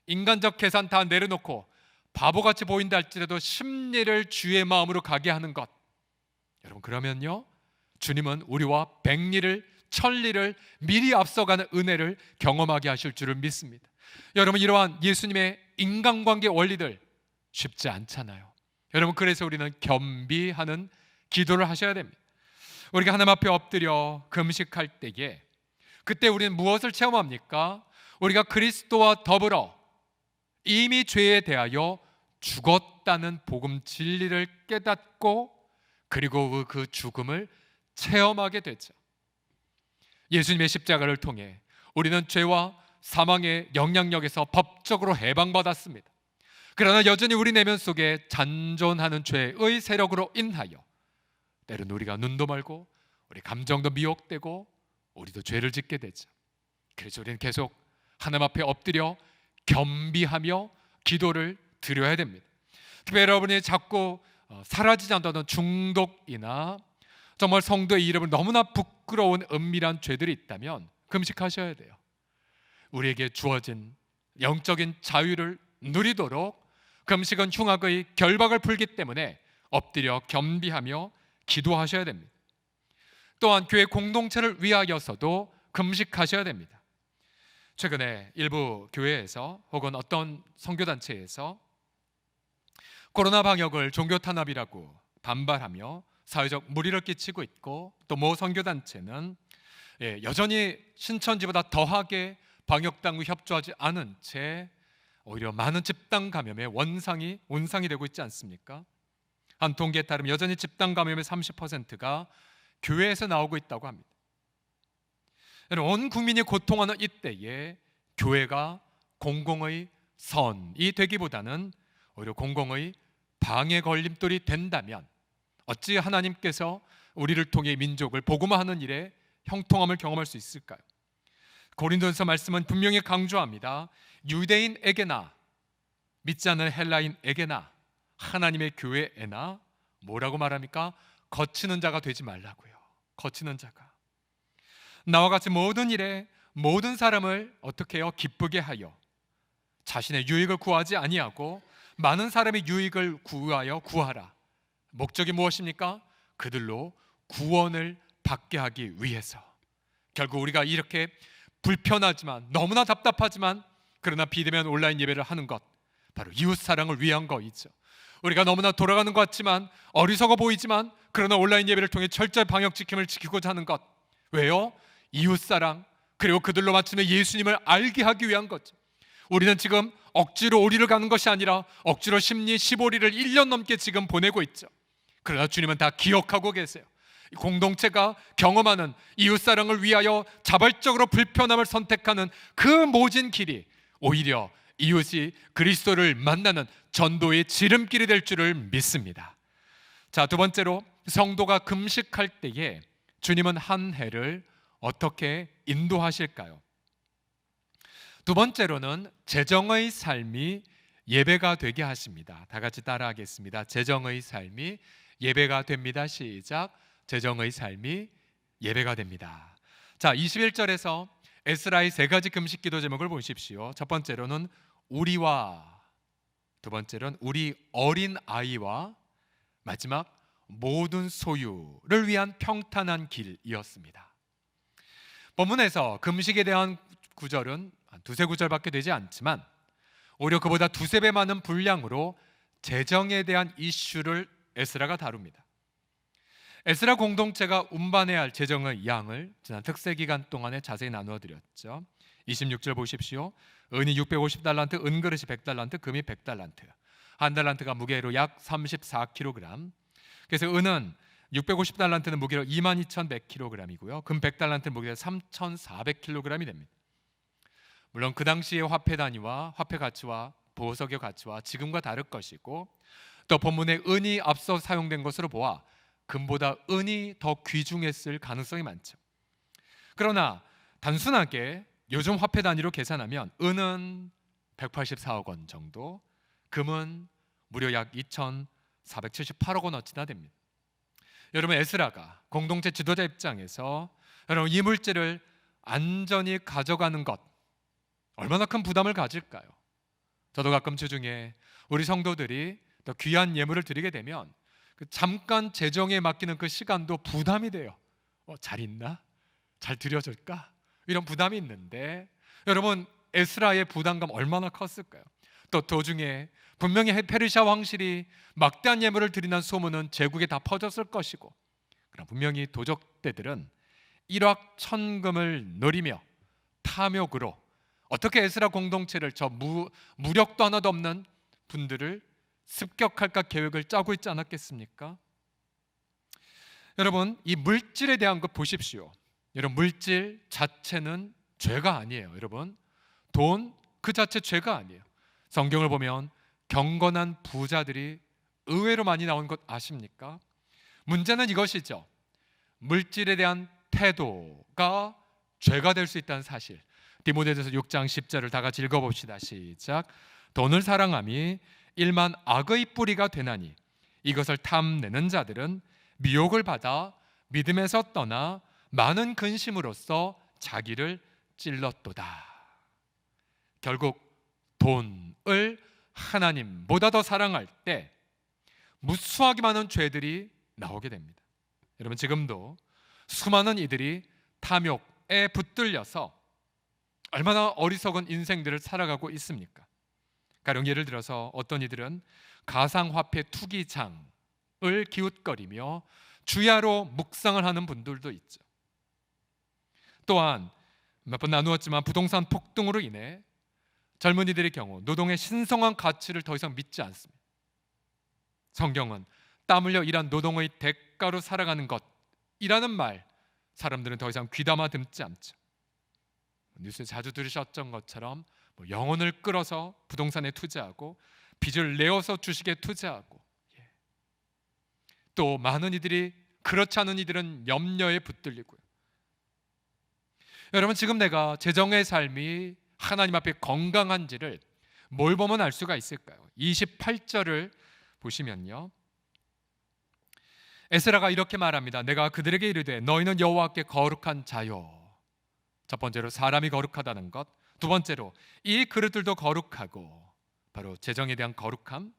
인간적 계산 다 내려놓고 바보같이 보인다 할지라도 심리를 주의 마음으로 가게 하는 것. 여러분, 그러면요, 주님은 우리와 백리를 천리를 미리 앞서가는 은혜를 경험하게 하실 줄을 믿습니다. 여러분, 이러한 예수님의 인간관계 원리들 쉽지 않잖아요. 여러분, 그래서 우리는 겸비하는 기도를 하셔야 됩니다. 우리가 하나님 앞에 엎드려 금식할 때에 그때 우리는 무엇을 체험합니까? 우리가 그리스도와 더불어 이미 죄에 대하여 죽었다는 복음 진리를 깨닫고 그리고 그 죽음을 체험하게 되죠. 예수님의 십자가를 통해 우리는 죄와 사망의 영향력에서 법적으로 해방받았습니다. 그러나 여전히 우리 내면 속에 잔존하는 죄의 세력으로 인하여 때로는 우리가 눈도 멀고 우리 감정도 미혹되고 우리도 죄를 짓게 되죠. 그래서 우리는 계속 하나님 앞에 엎드려 겸비하며 기도를 드려야 됩니다. 특히 여러분이 자꾸 사라지지 않던 중독이나 정말 성도의 이름을 너무나 부끄러운 은밀한 죄들이 있다면 금식하셔야 돼요. 우리에게 주어진 영적인 자유를 누리도록 금식은 흉악의 결박을 풀기 때문에 엎드려 겸비하며 기도하셔야 됩니다. 또한 교회 공동체를 위하여서도 금식하셔야 됩니다. 최근에 일부 교회에서 혹은 어떤 선교단체에서 코로나 방역을 종교 탄압이라고 반발하며 사회적 무리를 끼치고 있고, 또 모 선교단체는 여전히 신천지보다 더하게 방역당국 협조하지 않은 채 오히려 많은 집단 감염의 원상이 되고 있지 않습니까? 한 통계에 따르면 여전히 집단 감염의 30%가 교회에서 나오고 있다고 합니다. 온 국민이 고통하는 이때에 교회가 공공의 선이 되기보다는 오히려 공공의 방해 걸림돌이 된다면 어찌 하나님께서 우리를 통해 민족을 복음화하는 일에 형통함을 경험할 수 있을까요? 고린도전서 말씀은 분명히 강조합니다. 유대인에게나 믿지 않는 헬라인에게나 하나님의 교회에나 뭐라고 말합니까? 거치는 자가 되지 말라고요. 거치는 자가. 나와 같이 모든 일에 모든 사람을 어떻게 해요? 기쁘게 하여 자신의 유익을 구하지 아니하고 많은 사람의 유익을 구하라. 목적이 무엇입니까? 그들로 구원을 받게 하기 위해서. 결국 우리가 이렇게 불편하지만 너무나 답답하지만 그러나 비대면 온라인 예배를 하는 것, 바로 이웃사랑을 위한 거이죠. 우리가 너무나 돌아가는 것 같지만 어리석어 보이지만 그러나 온라인 예배를 통해 철저히 방역 지킴을 지키고자 하는 것. 왜요? 이웃사랑, 그리고 그들로 마침내 예수님을 알게 하기 위한 거죠. 우리는 지금 억지로 오리를 가는 것이 아니라 억지로 심리 15리를 1년 넘게 지금 보내고 있죠. 그러나 주님은 다 기억하고 계세요. 공동체가 경험하는 이웃사랑을 위하여 자발적으로 불편함을 선택하는 그 모진 길이 오히려 이웃이 그리스도를 만나는 전도의 지름길이 될 줄을 믿습니다. 자, 두 번째로 성도가 금식할 때에 주님은 한 해를 어떻게 인도하실까요? 두 번째로는 재정의 삶이 예배가 되게 하십니다. 다 같이 따라하겠습니다. 재정의 삶이 예배가 됩니다. 시작. 재정의 삶이 예배가 됩니다. 자, 21절에서 에스라의 세 가지 금식 기도 제목을 보십시오. 첫 번째로는 우리와, 두 번째로는 우리 어린 아이와, 마지막 모든 소유를 위한 평탄한 길이었습니다. 본문에서 금식에 대한 구절은 한 두세 구절밖에 되지 않지만 오히려 그보다 두세 배 많은 분량으로 재정에 대한 이슈를 에스라가 다룹니다. 에스라 공동체가 운반해야 할 재정의 양을 지난 특세 기간 동안에 자세히 나누어 드렸죠. 26절 보십시오. 은이 650달란트, 은그릇이 100달란트, 금이 100달란트. 한 달란트가 무게로 약 34kg. 그래서 은은 650달란트는 무게로 22,100kg이고요. 금 100달란트는 무게로 3,400kg이 됩니다. 물론 그 당시의 화폐 단위와 화폐 가치와 보석의 가치와 지금과 다를 것이고, 또 본문에 은이 앞서 사용된 것으로 보아 금보다 은이 더 귀중했을 가능성이 많죠. 그러나 단순하게 요즘 화폐 단위로 계산하면 은은 184억 원 정도, 금은 무려 약 2,478억 원어치나 됩니다. 여러분, 에스라가 공동체 지도자 입장에서 여러분 이 물질을 안전히 가져가는 것 얼마나 큰 부담을 가질까요? 저도 가끔 주중에 우리 성도들이 더 귀한 예물을 드리게 되면 그 잠깐 재정에 맡기는 그 시간도 부담이 돼요. 잘 있나? 잘 드려줄까? 이런 부담이 있는데 여러분, 에스라의 부담감 얼마나 컸을까요? 또 도중에 분명히 페르시아 왕실이 막대한 예물을 드리는 소문은 제국에 다 퍼졌을 것이고, 그러나 분명히 도적대들은 일확천금을 노리며 탐욕으로 어떻게 에스라 공동체를 저 무력도 하나도 없는 분들을 습격할까 계획을 짜고 있지 않았겠습니까? 여러분, 이 물질에 대한 것 보십시오. 여러분, 물질 자체는 죄가 아니에요. 여러분, 돈 그 자체 죄가 아니에요. 성경을 보면 경건한 부자들이 의외로 많이 나온 것 아십니까? 문제는 이것이죠. 물질에 대한 태도가 죄가 될 수 있다는 사실. 디모데전서 6장 10절을 다 같이 읽어봅시다. 시작. 돈을 사랑함이 일만 악의 뿌리가 되나니 이것을 탐내는 자들은 미혹을 받아 믿음에서 떠나 많은 근심으로써 자기를 찔렀도다. 결국 돈을 하나님보다 더 사랑할 때 무수하게 많은 죄들이 나오게 됩니다. 여러분, 지금도 수많은 이들이 탐욕에 붙들려서 얼마나 어리석은 인생들을 살아가고 있습니까? 가령 예를 들어서 어떤 이들은 가상화폐 투기장을 기웃거리며 주야로 묵상을 하는 분들도 있죠. 또한 몇 번 나누었지만 부동산 폭등으로 인해 젊은이들의 경우 노동의 신성한 가치를 더 이상 믿지 않습니다. 성경은 땀 흘려 일한 노동의 대가로 살아가는 것이라는 말, 사람들은 더 이상 귀담아 듣지 않죠. 뉴스에 자주 들으셨던 것처럼 영혼을 끌어서 부동산에 투자하고 빚을 내어서 주식에 투자하고, 또 많은 이들이, 그렇지 않은 이들은 염려에 붙들리고요. 여러분, 지금 내가 재정의 삶이 하나님 앞에 건강한지를 뭘 보면 알 수가 있을까요? 28절을 보시면요, 에스라가 이렇게 말합니다. 내가 그들에게 이르되 너희는 여호와께 거룩한 자요. 첫 번째로 사람이 거룩하다는 것, 두 번째로 이 그릇들도 거룩하고, 바로 재정에 대한 거룩함을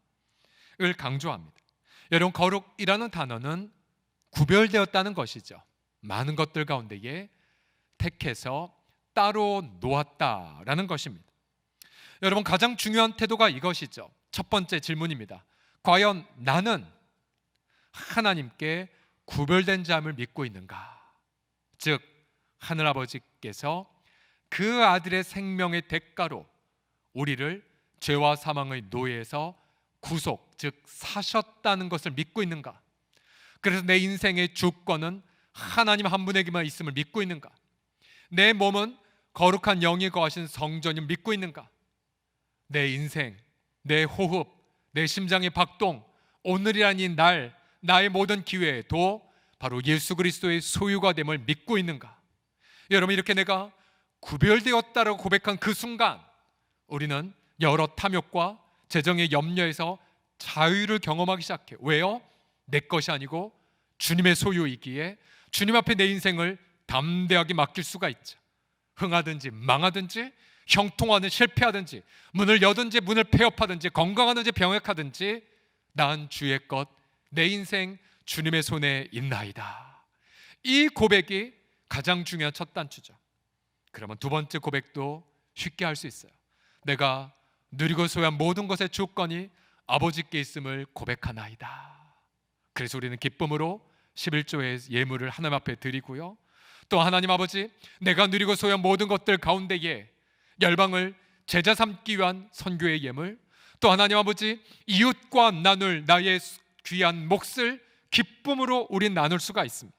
강조합니다. 여러분, 거룩이라는 단어는 구별되었다는 것이죠. 많은 것들 가운데에 택해서 따로 놓았다라는 것입니다. 여러분, 가장 중요한 태도가 이것이죠. 첫 번째 질문입니다. 과연 나는 하나님께 구별된 자임을 믿고 있는가? 즉, 하늘아버지께서 그 아들의 생명의 대가로 우리를 죄와 사망의 노예에서 구속, 즉 사셨다는 것을 믿고 있는가? 그래서 내 인생의 주권은 하나님 한 분에게만 있음을 믿고 있는가? 내 몸은 거룩한 영이 거하신 성전을 믿고 있는가? 내 인생, 내 호흡, 내 심장의 박동, 오늘이란 이 날, 나의 모든 기회도 바로 예수 그리스도의 소유가 됨을 믿고 있는가? 여러분, 이렇게 내가 구별되었다라고 고백한 그 순간 우리는 여러 탐욕과 재정의 염려에서 자유를 경험하기 시작해. 왜요? 내 것이 아니고 주님의 소유이기에 주님 앞에 내 인생을 담대하게 맡길 수가 있죠. 흥하든지 망하든지, 형통하든지 실패하든지, 문을 여든지 문을 폐업하든지, 건강하든지 병약하든지, 난 주의 것, 내 인생 주님의 손에 있나이다. 이 고백이 가장 중요한 첫 단추죠. 그러면 두 번째 고백도 쉽게 할 수 있어요. 내가 누리고 소유한 모든 것의 주권이 아버지께 있음을 고백하나이다. 그래서 우리는 기쁨으로 11조의 예물을 하나님 앞에 드리고요, 또 하나님 아버지, 내가 누리고 소유한 모든 것들 가운데에 열방을 제자 삼기 위한 선교의 예물, 또 하나님 아버지, 이웃과 나눌 나의 귀한 몫을 기쁨으로 우린 나눌 수가 있습니다.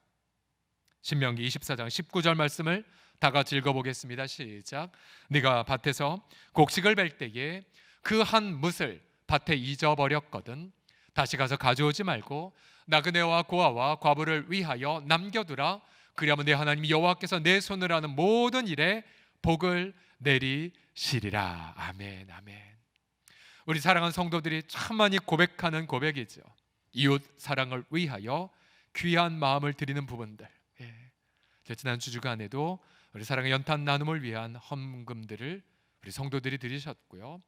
신명기 24장 19절 말씀을 다 같이 읽어보겠습니다. 시작. 네가 밭에서 곡식을 벨 때에 그 한 뭇을 밭에 잊어버렸거든 다시 가서 가져오지 말고 나그네와 고아와 과부를 위하여 남겨두라. 그리하면 내 하나님 여호와께서 내 손을 하는 모든 일에 복을 내리시리라. 아멘, 아멘. 우리 사랑하는 성도들이 참 많이 고백하는 고백이죠. 이웃 사랑을 위하여 귀한 마음을 드리는 부분들. 지난 주간에도 우리 사랑의 연탄 나눔을 위한 헌금들을 우리 성도들이 드리셨고요.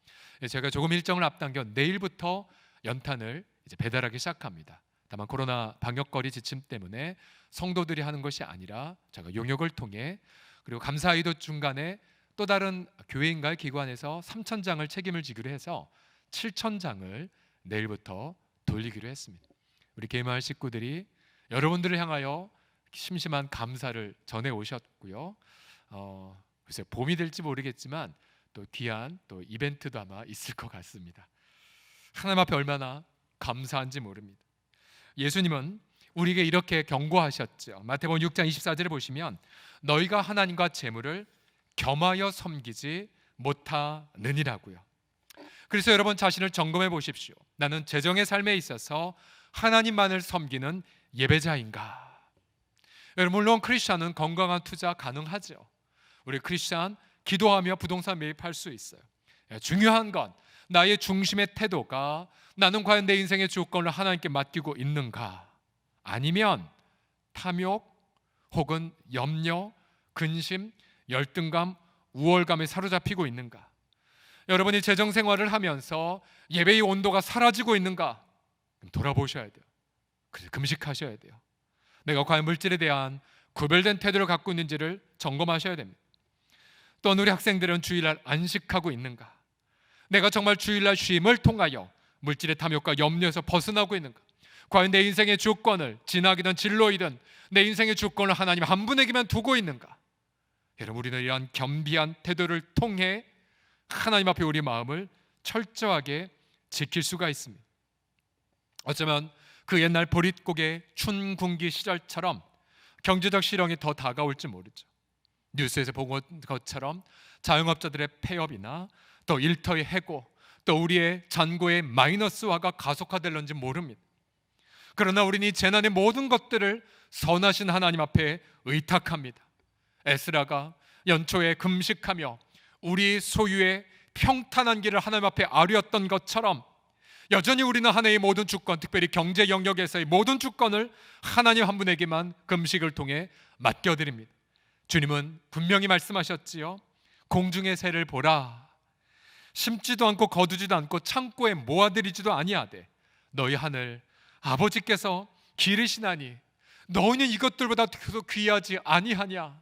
제가 조금 일정을 앞당겨 내일부터 연탄을 이제 배달하기 시작합니다. 다만 코로나 방역거리 지침 때문에 성도들이 하는 것이 아니라 제가 용역을 통해, 그리고 감사히도 중간에 또 다른 교회인가 기관에서 3,000장을 책임을 지기로 해서 7,000장을 내일부터 돌리기로 했습니다. 우리 개마을 식구들이 여러분들을 향하여 심심한 감사를 전해 오셨고요. 글쎄 봄이 될지 모르겠지만 또 귀한 또 이벤트도 아마 있을 것 같습니다. 하나님 앞에 얼마나 감사한지 모릅니다. 예수님은 우리에게 이렇게 경고하셨죠. 마태복음 6장 24절에 보시면 너희가 하나님과 재물을 겸하여 섬기지 못하느니라고요. 그래서 여러분 자신을 점검해 보십시오. 나는 재정의 삶에 있어서 하나님만을 섬기는 예배자인가? 여러분 물론 크리스찬은 건강한 투자 가능하죠. 우리 크리스찬 기도하며 부동산 매입할 수 있어요. 중요한 건 나의 중심의 태도가 나는 과연 내 인생의 주권을 하나님께 맡기고 있는가? 아니면 탐욕 혹은 염려, 근심, 열등감, 우월감에 사로잡히고 있는가? 여러분이 재정 생활을 하면서 예배의 온도가 사라지고 있는가? 돌아보셔야 돼요. 그래서 금식하셔야 돼요. 내가 과연 물질에 대한 구별된 태도를 갖고 있는지를 점검하셔야 됩니다. 또 우리 학생들은 주일날 안식하고 있는가? 내가 정말 주일날 쉼을 통하여 물질의 탐욕과 염려에서 벗어나고 있는가? 과연 내 인생의 주권을 진학이든 진로이든 내 인생의 주권을 하나님 한 분에게만 두고 있는가? 여러분 우리는 이러한 겸비한 태도를 통해 하나님 앞에 우리 마음을 철저하게 지킬 수가 있습니다. 어쩌면 그 옛날 보릿고개 춘궁기 시절처럼 경제적 실형이 더 다가올지 모르죠. 뉴스에서 본 것처럼 자영업자들의 폐업이나 또 일터의 해고, 또 우리의 잔고의 마이너스화가 가속화될는지 모릅니다. 그러나 우리는 이 재난의 모든 것들을 선하신 하나님 앞에 의탁합니다. 에스라가 연초에 금식하며 우리 소유의 평탄한 길을 하나님 앞에 아뢰었던 것처럼 여전히 우리는 하나님의 모든 주권, 특별히 경제 영역에서의 모든 주권을 하나님 한 분에게만 금식을 통해 맡겨드립니다. 주님은 분명히 말씀하셨지요. 공중의 새를 보라. 심지도 않고 거두지도 않고 창고에 모아들이지도 아니하되 너희 하늘 아버지께서 기르시나니 너희는 이것들보다 더 귀하지 아니하냐.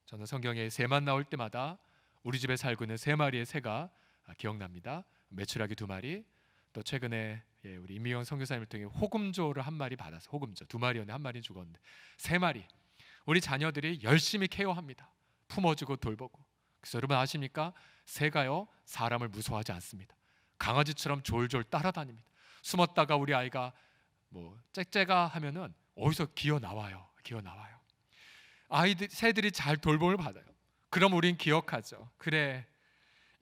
저는 성경에 새만 나올 때마다 우리 집에 살고 있는 3마리의 새가 기억납니다. 메추라기 2마리, 또 최근에 우리 임미영 선교사님을 통해 호금조를 1마리 받아서, 호금조 2마리였는데 1마리는 죽었는데 3마리 우리 자녀들이 열심히 케어합니다. 품어주고 돌보고. 그래서 여러분 아십니까? 새가요 사람을 무서워하지 않습니다. 강아지처럼 졸졸 따라다닙니다. 숨었다가 우리 아이가 뭐 짹짹아 하면은 어디서 기어 나와요. 새들이 잘 돌봄을 받아요. 그럼 우린 기억하죠. 그래,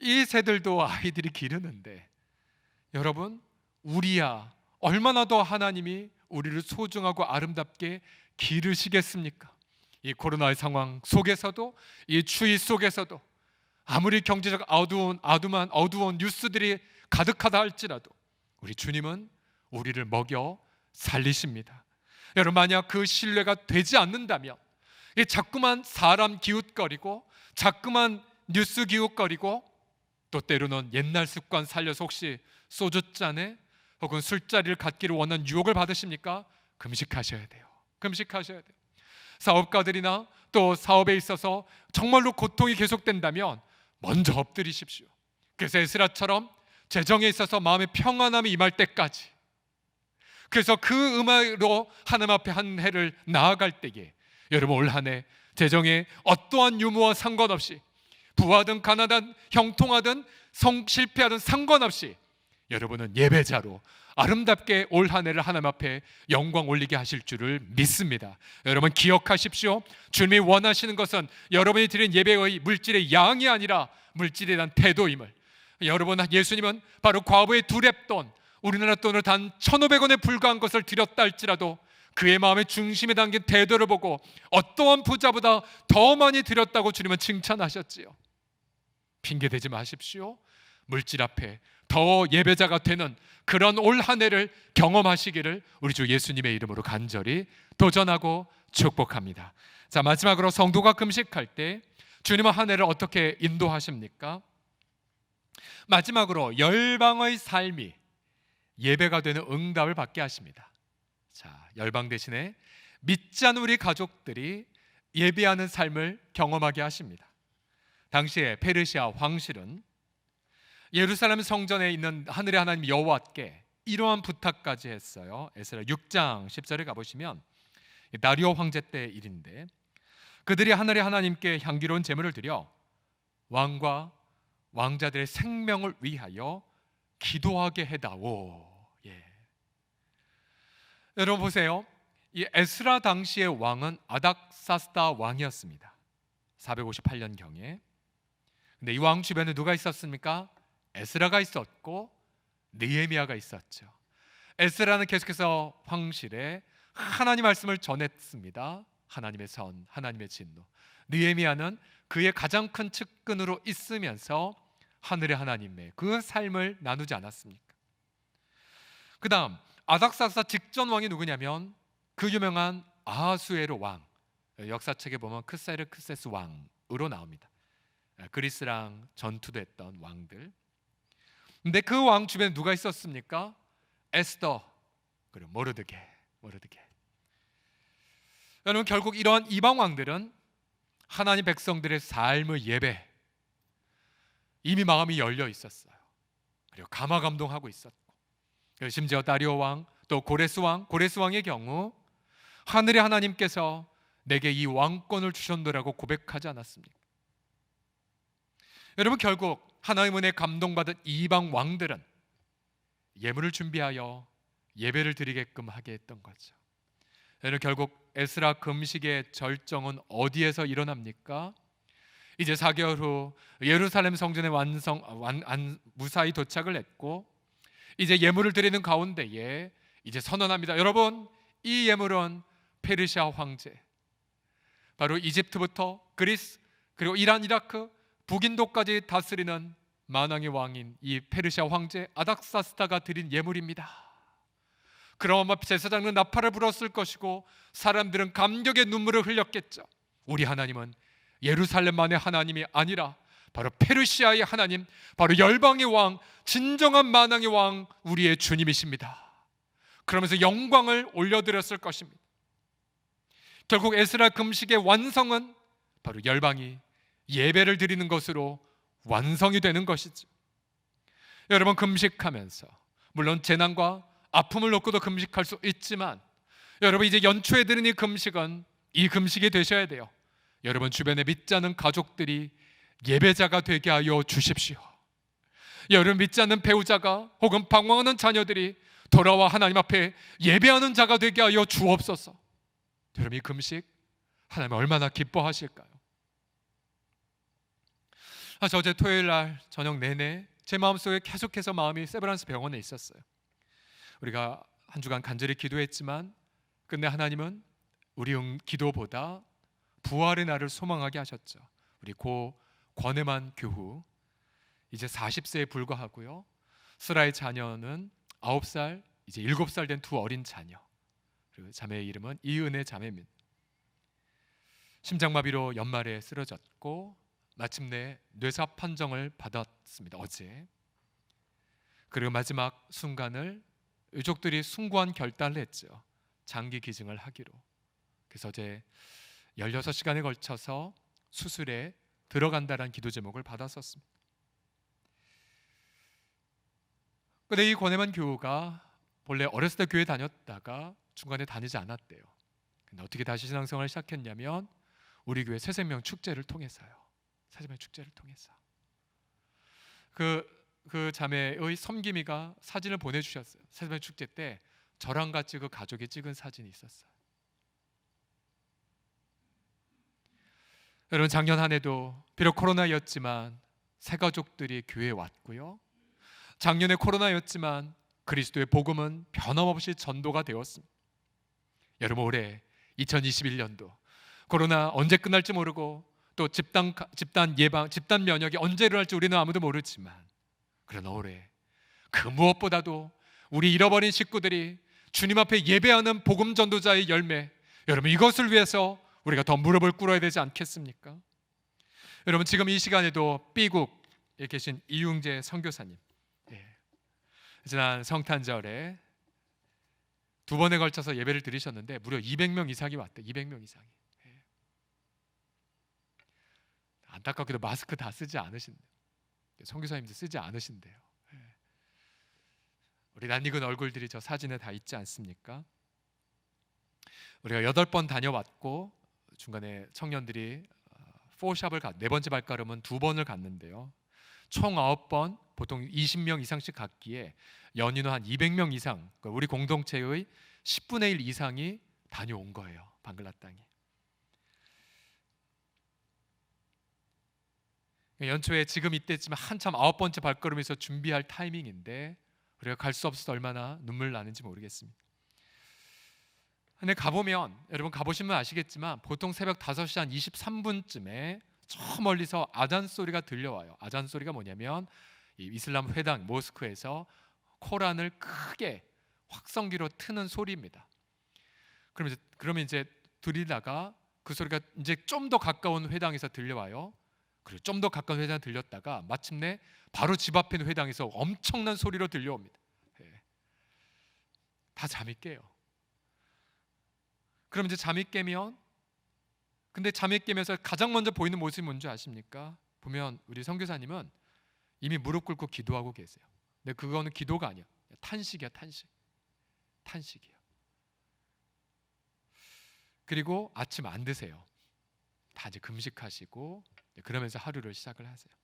이 새들도 아이들이 기르는데 여러분 우리야 얼마나 더 하나님이 우리를 소중하고 아름답게 기르시겠습니까? 이 코로나의 상황 속에서도, 이 추위 속에서도, 아무리 경제적 어두운 뉴스들이 가득하다 할지라도 우리 주님은 우리를 먹여 살리십니다. 여러분 만약 그 신뢰가 되지 않는다면 자꾸만 사람 기웃거리고 자꾸만 뉴스 기웃거리고 또 때로는 옛날 습관 살려서 혹시 소주잔에 혹은 술자리를 갖기를 원하는 유혹을 받으십니까? 금식하셔야 돼요. 사업가들이나 또 사업에 있어서 정말로 고통이 계속된다면 먼저 엎드리십시오. 그래서 에스라처럼 재정에 있어서 마음의 평안함이 임할 때까지, 그래서 그 음악으로 하나님 앞에 한 해를 나아갈 때에 여러분 올 한 해 재정에 어떠한 유무와 상관없이, 부하든 가난하든 형통하든 실패하든 상관없이 여러분은 예배자로 아름답게 올 한 해를 하나님 앞에 영광 올리게 하실 줄을 믿습니다. 여러분 기억하십시오. 주님이 원하시는 것은 여러분이 드린 예배의 물질의 양이 아니라 물질에 대한 태도임을. 여러분 예수님은 바로 과부의 2렙돈, 우리나라 돈으로 단 1,500원에 불과한 것을 드렸다 할지라도 그의 마음의 중심에 담긴 태도를 보고 어떠한 부자보다 더 많이 드렸다고 주님은 칭찬하셨지요. 핑계 대지 마십시오. 물질 앞에 더 예배자가 되는 그런 올 한 해를 경험하시기를 우리 주 예수님의 이름으로 간절히 도전하고 축복합니다. 자, 마지막으로 성도가 금식할 때 주님은 한 해를 어떻게 인도하십니까? 마지막으로 열방의 삶이 예배가 되는 응답을 받게 하십니다. 자, 열방 대신에 믿지 않는 우리 가족들이 예배하는 삶을 경험하게 하십니다. 당시에 페르시아 왕실은 예루살렘 성전에 있는 하늘의 하나님 여호와께 이러한 부탁까지 했어요. 에스라 6장 10절에 가보시면 다리오 황제 때 일인데, 그들이 하늘의 하나님께 향기로운 제물을 드려 왕과 왕자들의 생명을 위하여 기도하게 해다오. 예. 여러분 보세요. 이 에스라 당시의 왕은 아닥사스다 왕이었습니다. 458년경에. 근데 이 왕 주변에 누가 있었습니까? 에스라가 있었고 느헤미야가 있었죠. 에스라는 계속해서 황실에 하나님 말씀을 전했습니다. 하나님의 선, 하나님의 진노. 느헤미야는 그의 가장 큰 측근으로 있으면서 하늘의 하나님의 그 삶을 나누지 않았습니까? 그 다음 아닥사스다 직전 왕이 누구냐면 그 유명한 아하수에로 왕, 역사책에 보면 크세르크세스 왕으로 나옵니다. 그리스랑 전투도 했던 왕들. 근데 그 왕 주변에 누가 있었습니까? 에스더 그리고 모르드게. 여러분 결국 이러한 이방 왕들은 하나님 백성들의 삶의 예배 이미 마음이 열려 있었어요. 그리고 감화감동하고 있었고, 심지어 다리오 왕 또 고레스 왕의 경우 하늘의 하나님께서 내게 이 왕권을 주셨노라고 고백하지 않았습니까? 여러분 결국 하나님의 은혜에 감동받은 이방 왕들은 예물을 준비하여 예배를 드리게끔 하게 했던 거죠. 여러분 결국 에스라 금식의 절정은 어디에서 일어납니까? 이제 4개월 후 예루살렘 성전에 무사히 도착을 했고 이제 예물을 드리는 가운데에 이제 선언합니다. 여러분 이 예물은 페르시아 황제, 바로 이집트부터 그리스 그리고 이란, 이라크, 북인도까지 다스리는 만왕의 왕인 이 페르시아 황제 아닥사스다가 드린 예물입니다. 그럼 제사장은 나팔을 불었을 것이고 사람들은 감격의 눈물을 흘렸겠죠. 우리 하나님은 예루살렘만의 하나님이 아니라 바로 페르시아의 하나님, 바로 열방의 왕, 진정한 만왕의 왕, 우리의 주님이십니다. 그러면서 영광을 올려드렸을 것입니다. 결국 에스라 금식의 완성은 바로 열방이 예배를 드리는 것으로 완성이 되는 것이죠. 여러분 금식하면서 물론 재난과 아픔을 놓고도 금식할 수 있지만 여러분 이제 연초에 드는 이 금식은 이 금식이 되셔야 돼요. 여러분 주변에 믿지 않는 가족들이 예배자가 되게 하여 주십시오. 여러분 믿지 않는 배우자가 혹은 방황하는 자녀들이 돌아와 하나님 앞에 예배하는 자가 되게 하여 주옵소서. 여러분 이 금식 하나님 얼마나 기뻐하실까요? 저 어제 토요일 날 저녁 내내 제 마음속에 계속해서 마음이 세브란스 병원에 있었어요. 우리가 한 주간 간절히 기도했지만 끝내 하나님은 우리 기도보다 부활의 날을 소망하게 하셨죠. 우리 고 권혜만 교후 이제 40세에 불과하고요. 스라의 자녀는 9살, 이제 7살 된 두 어린 자녀. 그리고 자매의 이름은 이은혜 자매입니다. 심장마비로 연말에 쓰러졌고 마침내 뇌사 판정을 받았습니다. 어제. 그리고 마지막 순간을 유족들이 숭고한 결단을 했죠. 장기 기증을 하기로. 그래서 어제 16시간에 걸쳐서 수술에 들어간다라는 기도 제목을 받았었습니다. 근데 이 권혜만 교우가 본래 어렸을 때 교회 다녔다가 중간에 다니지 않았대요. 근데 어떻게 다시 신앙생활을 시작했냐면 우리 교회 새생명 축제를 통해서요. 새생명 축제를 통해서 그 자매의 섬김이가 사진을 보내주셨어요. 새생명 축제 때 저랑 같이 그 가족이 찍은 사진이 있었어요. 여러분 작년 한 해도 비록 코로나였지만 새 가족들이 교회에 왔고요. 작년에 코로나였지만 그리스도의 복음은 변함없이 전도가 되었습니다. 여러분 올해 2021년도 코로나 언제 끝날지 모르고 또 집단 예방, 집단 면역이 언제 일어날지 우리는 아무도 모르지만, 그러나 올해 그 무엇보다도 우리 잃어버린 식구들이 주님 앞에 예배하는 복음 전도자의 열매, 여러분 이것을 위해서 우리가 더 무릎을 꿇어야 되지 않겠습니까? 여러분 지금 이 시간에도 B국에 계신 이웅재 선교사님, 지난 성탄절에 2번에 걸쳐서 예배를 드리셨는데 무려 200명 이상이 왔대요. 200명 이상이. 안타깝게도 마스크 다 쓰지 않으신대요. 선교사님도 쓰지 않으신대요. 우리 낯익은 얼굴들이 저 사진에 다 있지 않습니까? 우리가 8번 다녀왔고 중간에 청년들이 포샵을 네 번째 발걸음은 2번을 갔는데요. 총 9번, 보통 20명 이상씩 갔기에 연인은 한 200명 이상, 우리 공동체의 10분의 1 이상이 다녀온 거예요. 방글라 땅에. 연초에 지금 이때쯤 한참 9번째 발걸음에서 준비할 타이밍인데 우리가 갈 수 없어서 얼마나 눈물 나는지 모르겠습니다. 근데 가보면, 여러분 가보시면 아시겠지만 보통 새벽 5시 한 23분쯤에 저 멀리서 아잔 소리가 들려와요. 아잔 소리가 뭐냐면 이 이슬람 회당 모스크에서 코란을 크게 확성기로 트는 소리입니다. 그러면 이제 들리다가 그 소리가 이제 좀 더 가까운 회당에서 들려와요. 그리고 좀 더 가까운 회당에 들렸다가 마침내 바로 집 앞에 있는 회당에서 엄청난 소리로 들려옵니다. 다 잠이 깨요. 그럼 이제 잠이 깨면, 근데 잠이 깨면서 가장 먼저 보이는 모습이 뭔지 아십니까? 보면 우리 선교사님은 이미 무릎 꿇고 기도하고 계세요. 근데 그거는 기도가 아니야. 탄식이야, 탄식. 탄식이야. 그리고 아침 안 드세요. 다 이제 금식하시고 그러면서 하루를 시작을 하세요.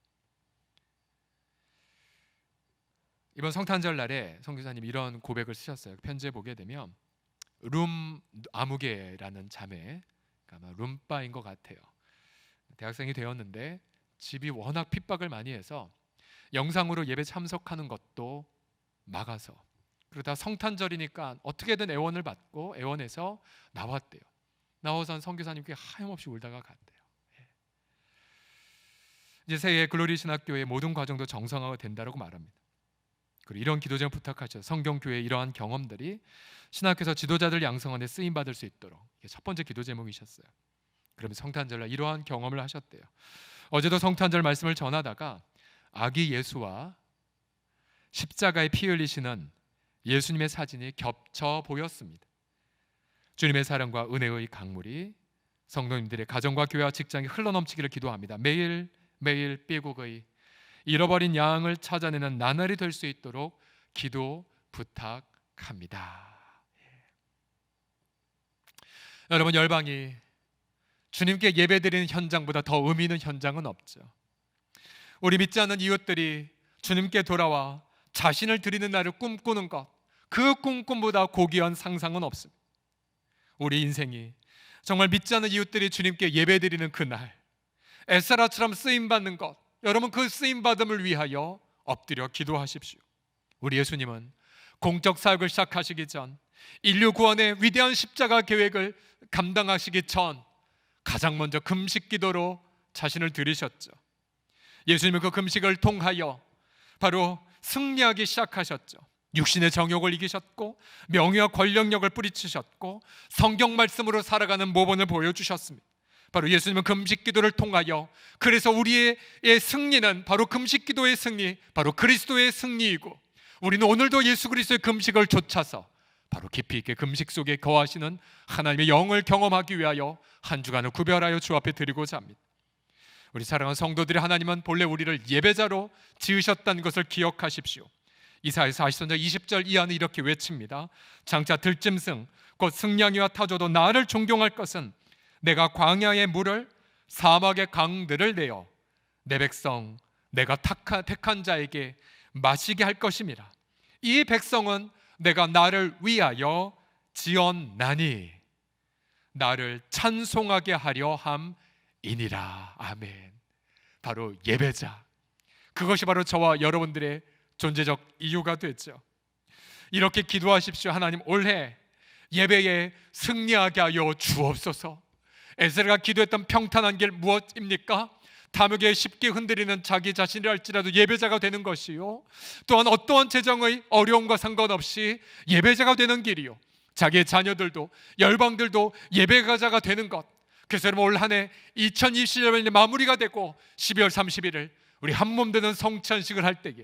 이번 성탄절 날에 선교사님 이런 고백을 쓰셨어요. 편지에 보게 되면 룸 아무개라는 자매, 아마 룸바인 것 같아요. 대학생이 되었는데 집이 워낙 핍박을 많이 해서 영상으로 예배 참석하는 것도 막아서, 그러다 성탄절이니까 어떻게든 애원을 받고 애원해서 나왔대요. 나와서 선교사님께 하염없이 울다가 갔대요. 이제 새해 글로리 신학교의 모든 과정도 정상화가 된다고 말합니다. 그리고 이런 기도 제목 부탁하셔서 성경교회의 이러한 경험들이 신학교에서 지도자들 양성하는 데 쓰임 받을 수 있도록, 이게 첫 번째 기도 제목이셨어요. 그러면 성탄절날 이러한 경험을 하셨대요. 어제도 성탄절 말씀을 전하다가 아기 예수와 십자가에 피 흘리시는 예수님의 사진이 겹쳐 보였습니다. 주님의 사랑과 은혜의 강물이 성도님들의 가정과 교회와 직장에 흘러넘치기를 기도합니다. 매일 B국의 잃어버린 양을 찾아내는 나날이 될 수 있도록 기도 부탁합니다. 여러분, 열방이 주님께 예배드리는 현장보다 더 의미 있는 현장은 없죠. 우리 믿지 않는 이웃들이 주님께 돌아와 자신을 드리는 날을 꿈꾸는 것, 그 꿈꿈보다 고귀한 상상은 없습니다. 우리 인생이 정말 믿지 않는 이웃들이 주님께 예배드리는 그날, 에스라처럼 쓰임받는 것, 여러분 그 쓰임받음을 위하여 엎드려 기도하십시오. 우리 예수님은 공적 사역을 시작하시기 전, 인류 구원의 위대한 십자가 계획을 감당하시기 전 가장 먼저 금식 기도로 자신을 드리셨죠. 예수님은 그 금식을 통하여 바로 승리하기 시작하셨죠. 육신의 정욕을 이기셨고 명예와 권력력을 뿌리치셨고 성경 말씀으로 살아가는 모범을 보여주셨습니다. 바로 예수님은 금식 기도를 통하여, 그래서 우리의 승리는 바로 금식 기도의 승리, 바로 그리스도의 승리이고, 우리는 오늘도 예수 그리스도의 금식을 좇아서 바로 깊이 있게 금식 속에 거하시는 하나님의 영을 경험하기 위하여 한 주간을 구별하여 주 앞에 드리고자 합니다. 우리 사랑하는 성도들이, 하나님은 본래 우리를 예배자로 지으셨다는 것을 기억하십시오. 이사야서 40장 20절 이하는 이렇게 외칩니다. 장차 들짐승 곧 승냥이와 타조도 나를 존경할 것은 내가 광야의 물을 사막의 강들을 내어 내 백성 내가 택한 자에게 마시게 할 것임이라. 이 백성은 내가 나를 위하여 지었나니 나를 찬송하게 하려 함이니라. 아멘. 바로 예배자, 그것이 바로 저와 여러분들의 존재적 이유가 됐죠. 이렇게 기도하십시오. 하나님, 올해 예배에 승리하게 하여 주옵소서. 에스라가 기도했던 평탄한 길 무엇입니까? 탐욕에 쉽게 흔들리는 자기 자신이랄지라도 예배자가 되는 것이요, 또한 어떠한 재정의 어려움과 상관없이 예배자가 되는 길이요, 자기의 자녀들도 열방들도 예배가자가 되는 것. 그래서 여러분, 올 한 해 2020년이 마무리가 되고 12월 31일 우리 한몸 되는 성찬식을 할 때에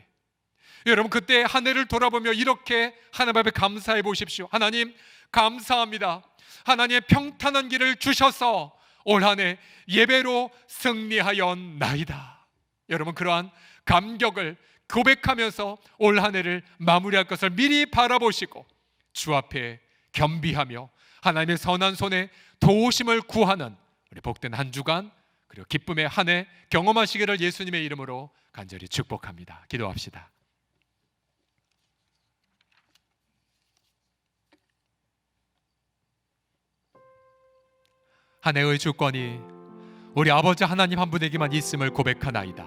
여러분, 그때 한 해를 돌아보며 이렇게 하나님 앞에 감사해 보십시오. 하나님 감사합니다. 하나님의 평탄한 길을 주셔서 올 한 해 예배로 승리하였나이다. 여러분, 그러한 감격을 고백하면서 올 한 해를 마무리할 것을 미리 바라보시고 주 앞에 겸비하며 하나님의 선한 손에 도우심을 구하는 우리 복된 한 주간 그리고 기쁨의 한 해 경험하시기를 예수님의 이름으로 간절히 축복합니다. 기도합시다. 한 해의 주권이 우리 아버지 하나님 한 분에게만 있음을 고백하나이다.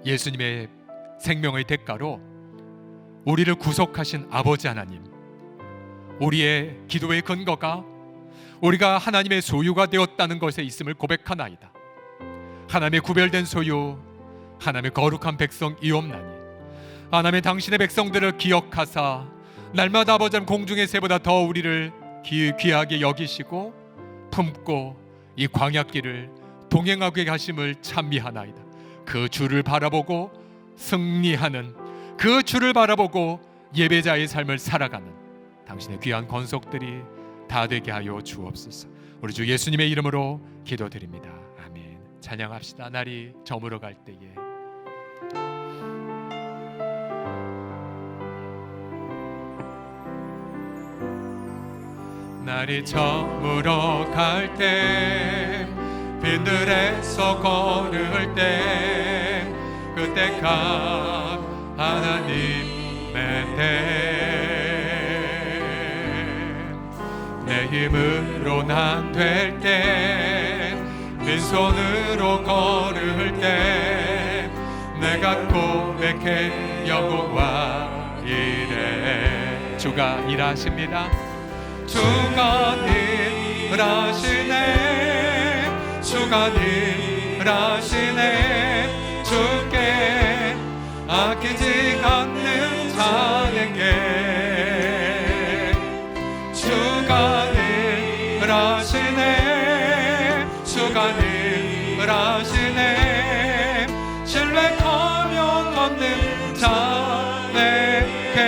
예수님의 생명의 대가로 우리를 구속하신 아버지 하나님, 우리의 기도의 근거가 우리가 하나님의 소유가 되었다는 것에 있음을 고백하나이다. 하나님의 구별된 소유, 하나님의 거룩한 백성이옵나니 하나님의 당신의 백성들을 기억하사 날마다 아버지 하나님 공중의 새보다 더 우리를 귀하게 여기시고 품고 이 광야길을 동행하게 하심을 찬미하나이다. 그 주를 바라보고 승리하는, 그 주를 바라보고 예배자의 삶을 살아가는 당신의 귀한 권속들이 다 되게 하여 주옵소서. 우리 주 예수님의 이름으로 기도드립니다. 아멘. 찬양합시다. 날이 저물어 갈 때에 날이 저물어 갈 때 빈들에서 걸을 때 그때 각 하나님의 내 힘으로는 안 될 때 빈손으로 걸을 때 내가 고백해 여호와 이래. 주가 일하십니다. 주가 일하시네, 주가 일하시네. 주께 아끼지 않는 자에게 주가 일하시네, 주가 일하시네. 신뢰하며 걷는 자에게.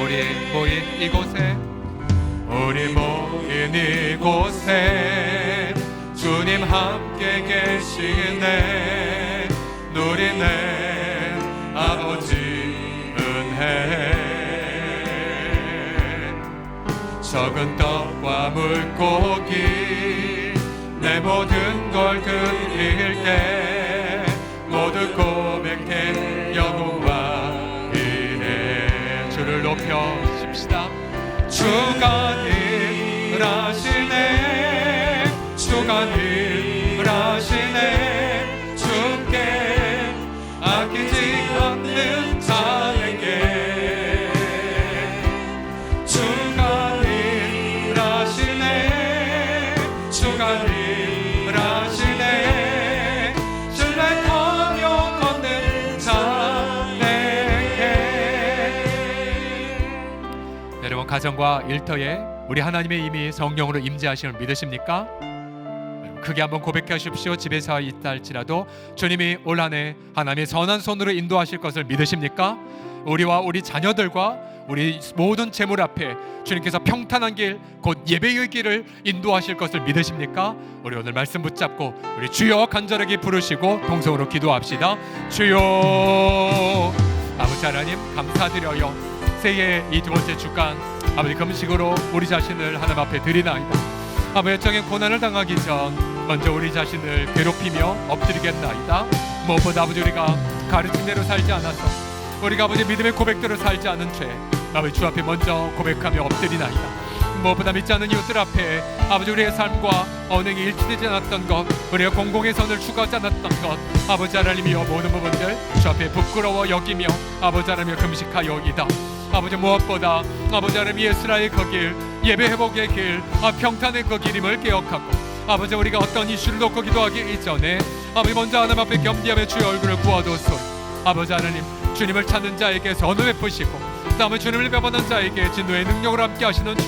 우리 모인 이곳에, 우리 모인 이곳에 주님 함께 계시네. 누리네 아버지 은혜. 적은 떡과 물고기 내 모든 걸 드릴 때 모두 고백해 여호와 이래. 주를 높여십시다. 주가 일하시네, 주가 일하시네. 주께 아끼지 않는 자에게 주가 일하시네, 주가 일하시네. 신뢰하며 걷는 자에게. 여러분, 가정과 일터에 우리 하나님의 이미 성령으로 임재하심을 믿으십니까? 크게 한번 고백하십시오. 집에서 있다 할지라도 주님이 올 한 해 하나님의 선한 손으로 인도하실 것을 믿으십니까? 우리와 우리 자녀들과 우리 모든 재물 앞에 주님께서 평탄한 길, 곧 예배의 길을 인도하실 것을 믿으십니까? 우리 오늘 말씀 붙잡고 우리 주여 간절하게 부르시고 동성으로 기도합시다. 주여. 아버지 하나님 감사드려요. 새해 이 두 번째 주간 아버지 금식으로 우리 자신을 하나님 앞에 드리나이다. 아버지 정의 고난을 당하기 전 먼저 우리 자신을 괴롭히며 엎드리겠나이다. 무엇보다 아버지 우리가 가르친 대로 살지 않아서 우리가 아버지 믿음의 고백대로 살지 않은 죄 아버지 주 앞에 먼저 고백하며 엎드리나이다. 무엇보다 믿지 않는 이웃들 앞에 아버지 우리의 삶과 언행이 일치되지 않았던 것, 우리가 공공의 선을 추구하지 않았던 것 아버지 하나님이여 모든 부분들 주 앞에 부끄러워 여기며 아버지 하나님이여 금식하여이다. 아버지 무엇보다 아버지 하나님 예수라의 그 길 예배 회복의 길, 평탄의 그 길임을 기억하고 아버지 우리가 어떤 이슈를 놓고 기도하기 이전에 아버지 먼저 하나님 앞에 겸비하며 주의 얼굴을 구하도소이. 아버지 하나님, 주님을 찾는 자에게 선을 베푸시고 다음에 주님을 배반하는 자에게 진노의 능력을 함께 하시는 주,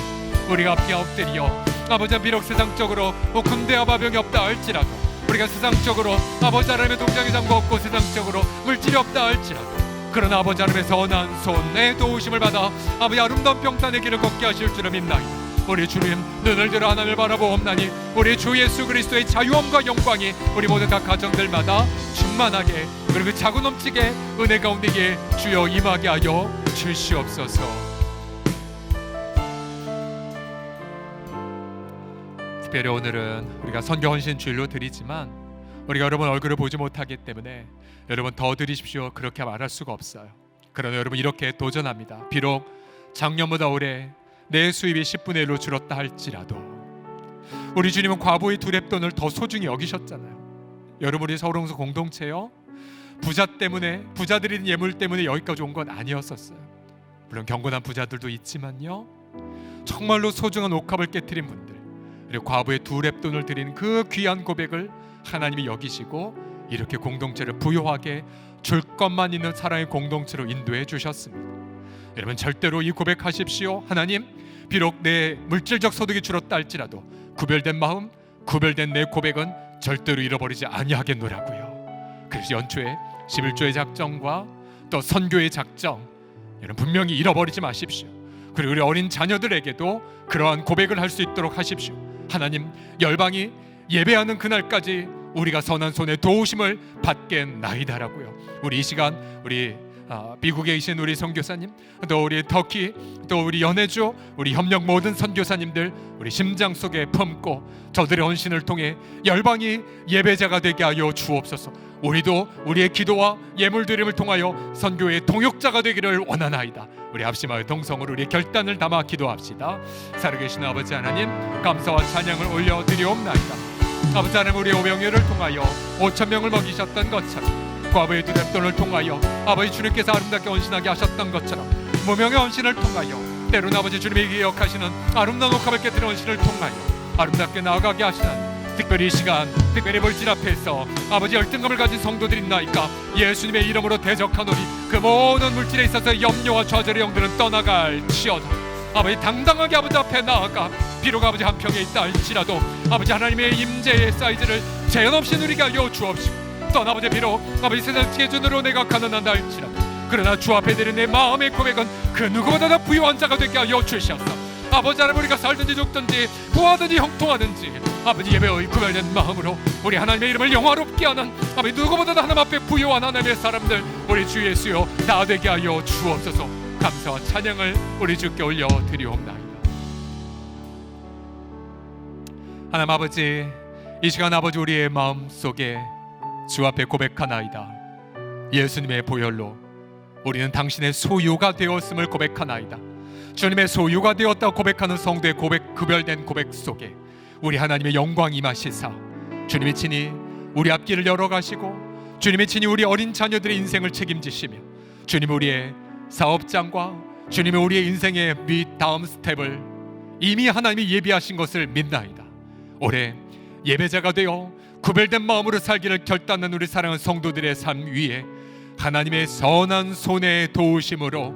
우리가 함께 엎드려 아버지 비록 세상적으로 군대와 마병이 없다 할지라도 우리가 세상적으로 아버지 하나님의 동장의 장구 없고 세상적으로 물질이 없다 할지라도 그러나 아버지 하나님의 선한 손에 도우심을 받아 아버지 아름다운 평탄의 길을 걷게 하실 줄을 믿나이다. 우리 주님 눈을 들어 하나님을 바라보옵나니 우리 주 예수 그리스도의 자유함과 영광이 우리 모든 각 가정들마다 충만하게 그리고 그 차고 넘치게 은혜 가운데에 주여 임하게 하여 주시옵소서. 특별히 오늘은 우리가 선교 헌신 주일로 드리지만 우리가 여러분 얼굴을 보지 못하기 때문에 여러분 더 드리십시오 그렇게 말할 수가 없어요. 그러나 여러분 이렇게 도전합니다. 비록 작년보다 올해 내 수입이 10분의 1로 줄었다 할지라도 우리 주님은 과부의 두 렙돈을 더 소중히 여기셨잖아요. 여러분 우리 서울홍수 공동체요, 부자 때문에 부자들이 드린 예물 때문에 여기까지 온 건 아니었었어요. 물론 경건한 부자들도 있지만요, 정말로 소중한 옥합을 깨트린 분들 그리고 과부의 두 렙돈을 드린 그 귀한 고백을 하나님이 여기시고 이렇게 공동체를 부유하게 줄 것만 있는 사랑의 공동체로 인도해 주셨습니다. 여러분 절대로 이 고백하십시오. 하나님, 비록 내 물질적 소득이 줄었다 할지라도 구별된 마음, 구별된 내 고백은 절대로 잃어버리지 아니하겠노라고요. 그래서 연초에 11조의 작정과 또 선교의 작정 여러분 분명히 잃어버리지 마십시오. 그리고 우리 어린 자녀들에게도 그러한 고백을 할 수 있도록 하십시오. 하나님, 열방이 예배하는 그날까지 우리가 선한 손에 도우심을 받겠나이다라고요. 우리 이 시간 우리 미국에 계신 우리 선교사님, 또 우리 터키, 또 우리 연해주, 우리 협력 모든 선교사님들 우리 심장 속에 품고 저들의 헌신을 통해 열방이 예배자가 되게 하여 주옵소서. 우리도 우리의 기도와 예물 드림을 통하여 선교의 동역자가 되기를 원하나이다. 우리 합심하여 동성으로 우리의 결단을 담아 기도합시다. 살아계신 아버지 하나님, 감사와 찬양을 올려드리옵나이다. 아버지 하나님, 우리의 오병이어를 통하여 5,000명을 먹이셨던 것처럼 과부의 두 렙돈을 통하여 아버지 주님께서 아름답게 헌신하게 하셨던 것처럼 무명의 헌신을 통하여 때로는 아버지 주님이 기억하시는 아름다운 옥합을 깨뜨린 헌신을 통하여 아름답게 나아가게 하시는 특별히 이 시간, 특별히 물질 앞에서 아버지 열등감을 가진 성도들이 있나이까 예수님의 이름으로 대적하노니 그 모든 물질에 있어서 염려와 좌절의 영들은 떠나갈지어다. 아버지 당당하게 아버지 앞에 나아가 비록 아버지 한평에 있다 할지라도 아버지 하나님의 임재의 사이즈를 제한 없이 누리게 하여 주옵시고 또 아버지 비록 아버지 세상 기준으로 내가 가난하다 할지라도 그러나 주 앞에 드린 내 마음의 고백은 그 누구보다 부유한 자가 되게 하여 주시옵소서. 아버지 하나님, 우리가 살든지 죽든지 부하든지 형통하든지 아버지 예배의 구별된 마음으로 우리 하나님의 이름을 영화롭게 하는 아버지 누구보다 하나님 앞에 부유한 하나님의 사람들 우리 주 예수여 다 되게 하여 주옵소서. 감사와 찬양을 우리 주께 올려드리옵나이다. 하나님 아버지, 이 시간 아버지 우리의 마음속에 주 앞에 고백하나이다. 예수님의 보혈로 우리는 당신의 소유가 되었음을 고백하나이다. 주님의 소유가 되었다 고백하는 성도의 고백, 구별된 고백 속에 우리 하나님의 영광 임하시사 주님이 친히 우리 앞길을 열어가시고 주님이 친히 우리 어린 자녀들의 인생을 책임지시며 주님이 우리의 사업장과 주님이 우리의 인생의 다음 스텝을 이미 하나님이 예비하신 것을 믿나이다. 올해 예배자가 되어 구별된 마음으로 살기를 결단한 우리 사랑하는 성도들의 삶 위에 하나님의 선한 손의 도우심으로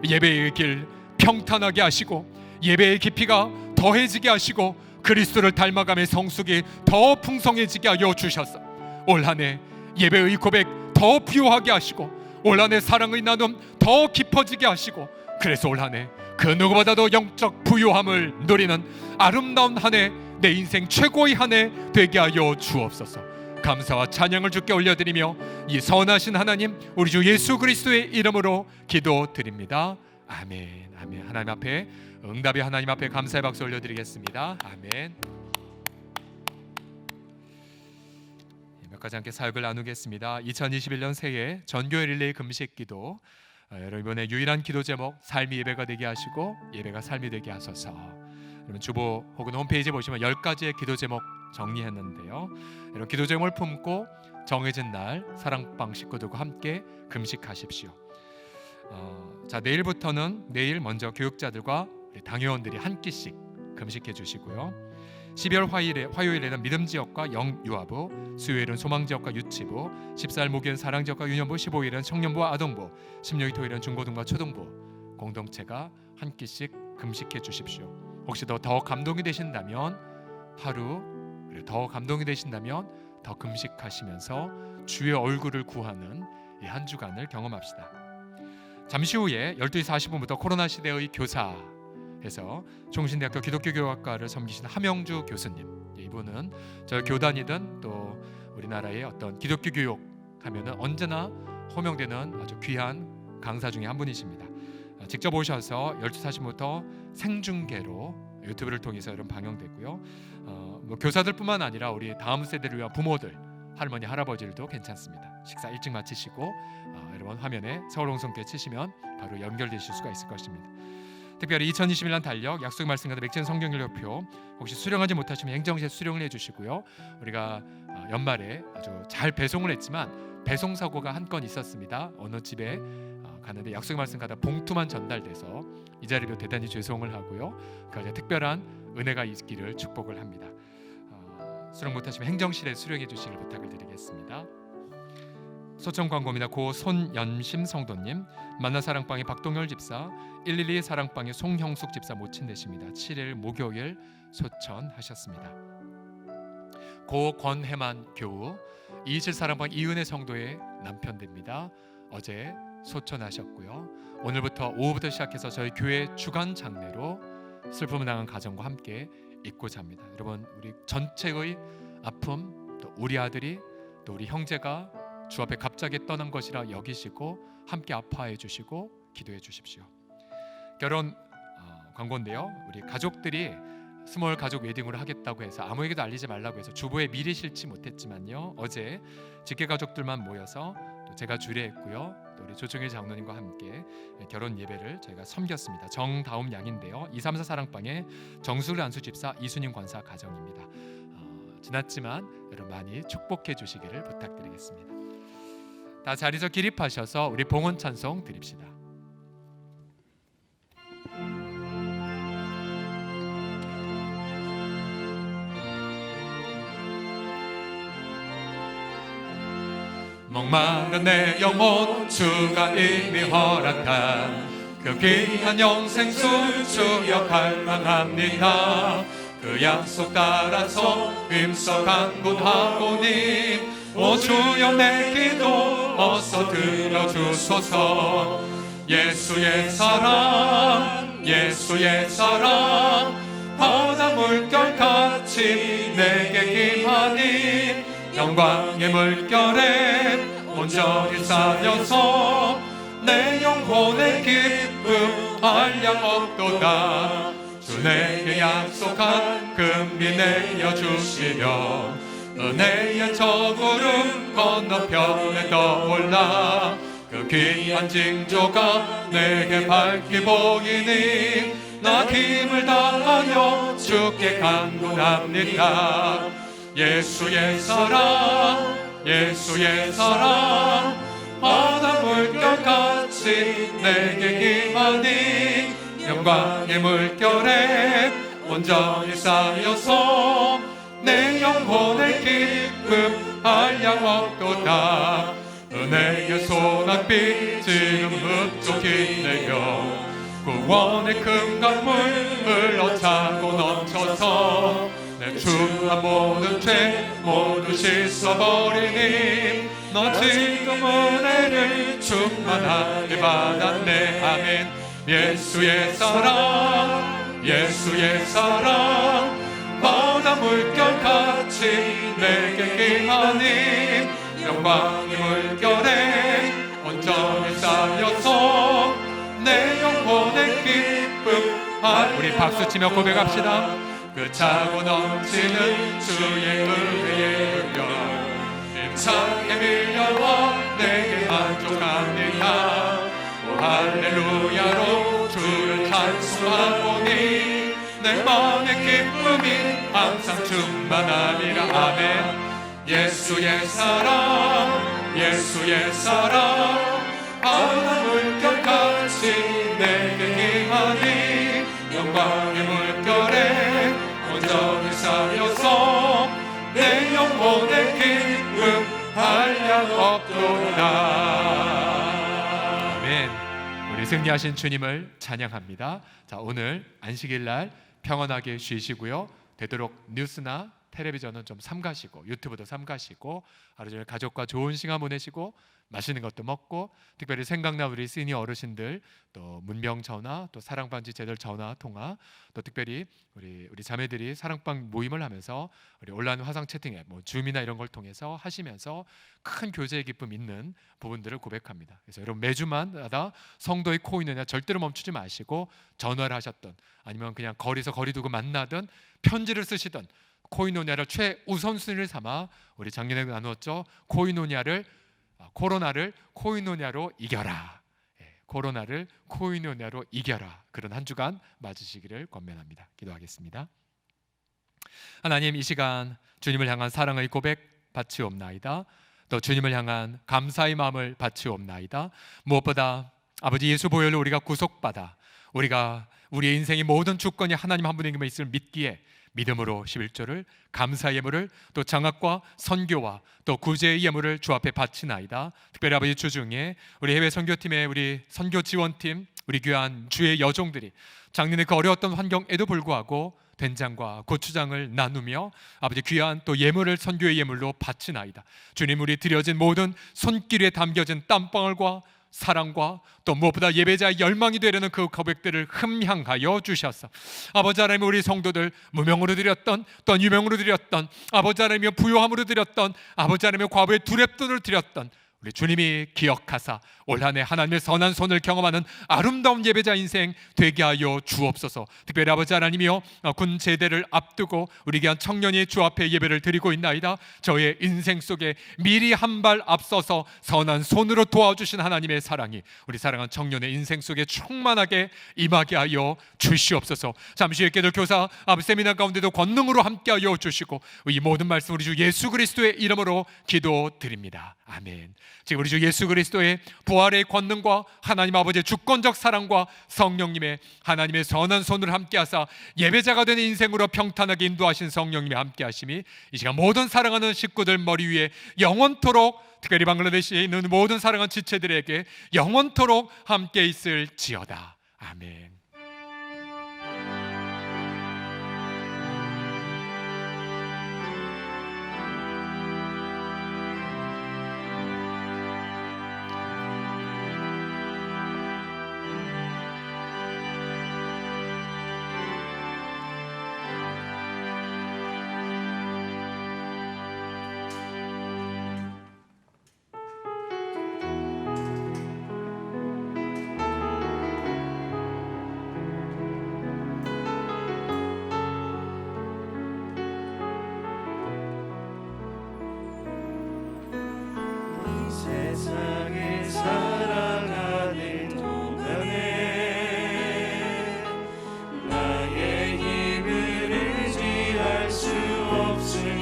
예배의 길 평탄하게 하시고 예배의 깊이가 더해지게 하시고 그리스도를 닮아가며 성숙이 더 풍성해지게 하여 주셔서 올 한 해 예배의 고백 더 부유하게 하시고 올 한 해 사랑의 나눔 더 깊어지게 하시고 그래서 올 한 해 그 누구보다도 영적 부유함을 누리는 아름다운 한 해, 내 인생 최고의 한 해 되게 하여 주옵소서. 감사와 찬양을 주께 올려드리며 이 선하신 하나님 우리 주 예수 그리스도의 이름으로 기도드립니다. 아멘. 아멘. 하나님 앞에 응답의 하나님 앞에 감사의 박수 올려드리겠습니다. 아멘. 몇 가지 함께 사역을 나누겠습니다. 2021년 새해 전교회 릴레이 금식기도 여러분 이번에 유일한 기도 제목 삶이 예배가 되게 하시고 예배가 삶이 되게 하소서. 여러분 주보 혹은 홈페이지 보시면 10가지의 기도 제목 정리했는데요. 여러분 기도 제목을 품고 정해진 날 사랑방 식구들과 함께 금식하십시오. 자, 내일부터는 내일 먼저 교육자들과 당회원들이 한 끼씩 금식해 주시고요. 12월 화요일에는 믿음지역과 영유아부, 수요일은 소망지역과 유치부, 14일 목요일은 사랑지역과 유년부, 15일은 청년부와 아동부, 16일 토요일은 중고등과 초등부 공동체가 한 끼씩 금식해 주십시오. 혹시 더 감동이 되신다면 하루, 그리고 더 감동이 되신다면 더 금식하시면서 주의 얼굴을 구하는 이 한 주간을 경험합시다. 잠시 후에 12시 40분부터 코로나 시대의 교사에서 총신대학교 기독교교학과를 섬기시는 함영주 교수님, 이분은 저 교단이든 또 우리나라의 어떤 기독교 교육 하면은 언제나 호명되는 아주 귀한 강사 중에 한 분이십니다. 직접 오셔서 12시 40분부터 생중계로 유튜브를 통해서 여러분 방영되고요. 뭐 교사들뿐만 아니라 우리 다음 세대를 위한 부모들, 할머니, 할아버지들도 괜찮습니다. 식사 일찍 마치시고 여러분 화면에 서울홍성교회 치시면 바로 연결되실 수가 있을 것입니다. 특별히 2021년 달력 약속 말씀과도 맥진 성경연료표 혹시 수령하지 못하시면 행정시에 수령을 해주시고요. 우리가 연말에 아주 잘 배송을 했지만 배송 사고가 한 건 있었습니다. 어느 집에 가는데 약속 말씀 가다 봉투만 전달돼서 이 자리로 대단히 죄송을 하고요. 그 특별한 은혜가 있기를 축복을 합니다. 수령 못하시면 행정실에 수령해 주시길 부탁을 드리겠습니다. 소청 광고입니다. 고 손연심 성도님, 만나사랑방의 박동열 집사, 112 사랑방의 송형숙 집사 모친 되십니다. 7일 목요일 소천하셨습니다. 고 권혜만 교우, 227 사랑방 이은혜 성도의 남편 됩니다. 어제 소천하셨고요. 오늘부터 오후부터 시작해서 저희 교회 주간 장례로 슬픔을 당한 가정과 함께 잊고자 합니다. 여러분, 우리 전체의 아픔, 또 우리 아들이 또 우리 형제가 주 앞에 갑자기 떠난 것이라 여기시고 함께 아파해 주시고 기도해 주십시오. 결혼 광고인데요. 우리 가족들이 스몰 가족 웨딩으로 하겠다고 해서 아무에게도 알리지 말라고 해서 주보에 미리 실지 못했지만요. 어제 직계 가족들만 모여서 또 제가 주례했고요. 또 우리 조정일 장로님과 함께 결혼 예배를 저희가 섬겼습니다. 정다움 양인데요. 234 사랑방의 정수를 안수 집사 이순임 권사 가정입니다. 지났지만 여러분 많이 축복해 주시기를 부탁드리겠습니다. 다 자리에서 기립하셔서 우리 봉헌 찬송 드립시다. 목마른 내 영혼 주가 이미 허락한 그 귀한 영생수 주여 갈망합니다. 그 약속 따라서 힘써 간구하오니 오 주여 내 기도 어서 들어주소서. 예수의 사랑 예수의 사랑 바다 물결같이 내게 기하니 영광의 물결에 온전히 쌓여서 내 영혼의 기쁨 한량 없도다. 주 내게 약속한 금비 내어주시려 은혜의 저 구름 건너편에 떠올라 그 귀한 징조가 내게 밝게 보이니 나 힘을 다하여 주께 간구합니다. 예수의 사랑 예수의 사랑 바다 물결같이 내게 임하니 영광의 물결에 온전히 쌓여서 내 영혼의 기쁨 한량 없도다. 은혜의 소낙비 지금 흡족히 내려 구원의 큰 강물 흘러차고 넘쳐서 내 추한 모든 죄 모두 씻어버리니 너 지금 은혜를 충만하게 받았네. 아멘. 예수의 사랑 예수의 사랑 바다 물결같이 내게 임하니 영광의 물결에 온전히 쌓여서 내 영혼의 기쁨 우리 박수치며 고백합시다. 그 차고 넘치는 주의 은혜의 물결 힘차게 밀려와 내게 만족합니다. 오 할렐루야로 주를 찬송하오니 내 마음의 기쁨이 항상 충만하리라. 아멘. 예수의 사랑 예수의 사랑 바다 물결같이 내게 임하니 영광의 물결에 승리하신 주님을 찬양합니다. 자, 오늘 안식일 날 평안하게 쉬시고요. 되도록 뉴스나 텔레비전은 좀 삼가시고 유튜브도 삼가시고 하루 종일 가족과 좋은 시간 보내시고 맛있는 것도 먹고, 특별히 생각나 우리 시니어 어르신들, 또 문병 전화, 또 사랑방지 제들 전화 통화, 또 특별히 우리 자매들이 사랑방 모임을 하면서 우리 온라인 화상 채팅 앱, 뭐 줌이나 이런 걸 통해서 하시면서 큰 교제의 기쁨 있는 부분들을 고백합니다. 그래서 여러분 매주마다 성도의 코인은요 절대로 멈추지 마시고, 전화를 하셨던 아니면 그냥 거리에서 거리 두고 만나든 편지를 쓰시든 코이노니아를 최우선순위를 삼아 우리 작년에 나누었죠. 코로나를 코이노니아로 이겨라. 코로나를 코이노니아로 이겨라. 그런 한 주간 맞으시기를 권면합니다. 기도하겠습니다. 하나님, 이 시간 주님을 향한 사랑의 고백 바치옵나이다. 또 주님을 향한 감사의 마음을 바치옵나이다. 무엇보다 아버지 예수 보혈로 우리가 구속받아 우리가 우리의 인생의 모든 주권이 하나님 한 분에게만 있음을 믿기에 믿음으로 11조를 감사의 예물을 또 장학과 선교와 또 구제의 예물을 주 앞에 바치나이다. 특별히 아버지 주중에 우리 해외 선교팀의 우리 선교 지원팀, 우리 귀한 주의 여종들이 작년에 그 어려웠던 환경에도 불구하고 된장과 고추장을 나누며 아버지 귀한 또 예물을 선교의 예물로 바치나이다. 주님, 우리 드려진 모든 손길에 담겨진 땀방울과 사랑과 또 무엇보다 예배자의 열망이 되려는 그 고백들을 흠향하여 주셔서 아버지 하나님, 우리 성도들 무명으로 드렸던 또 유명으로 드렸던 아버지 하나님의 부요함으로 드렸던 아버지 하나님의 과부의 두렵돈을 드렸던 우리 주님이 기억하사 올 한 해 하나님의 선한 손을 경험하는 아름다운 예배자 인생 되게 하여 주옵소서. 특별히 아버지 하나님이여, 군 제대를 앞두고 우리 귀한 청년이 주 앞에 예배를 드리고 있나이다. 저의 인생 속에 미리 한 발 앞서서 선한 손으로 도와주신 하나님의 사랑이 우리 사랑하는 청년의 인생 속에 충만하게 임하게 하여 주시옵소서. 잠시 후에 깨들 교사 아버지 세미나 가운데도 권능으로 함께 하여 주시고 이 모든 말씀 우리 주 예수 그리스도의 이름으로 기도드립니다. 아멘. 지금 우리 주 예수 그리스도의 부활의 권능과 하나님 아버지의 주권적 사랑과 성령님의 하나님의 선한 손을 함께하사 예배자가 되는 인생으로 평탄하게 인도하신 성령님의 함께하심이 이 시간 모든 사랑하는 식구들 머리 위에 영원토록, 특별히 방글라데시에 있는 모든 사랑하는 지체들에게 영원토록 함께 있을지어다. 아멘. 세상을 살아가는 동안에 나의 힘을 의지할 수 없으니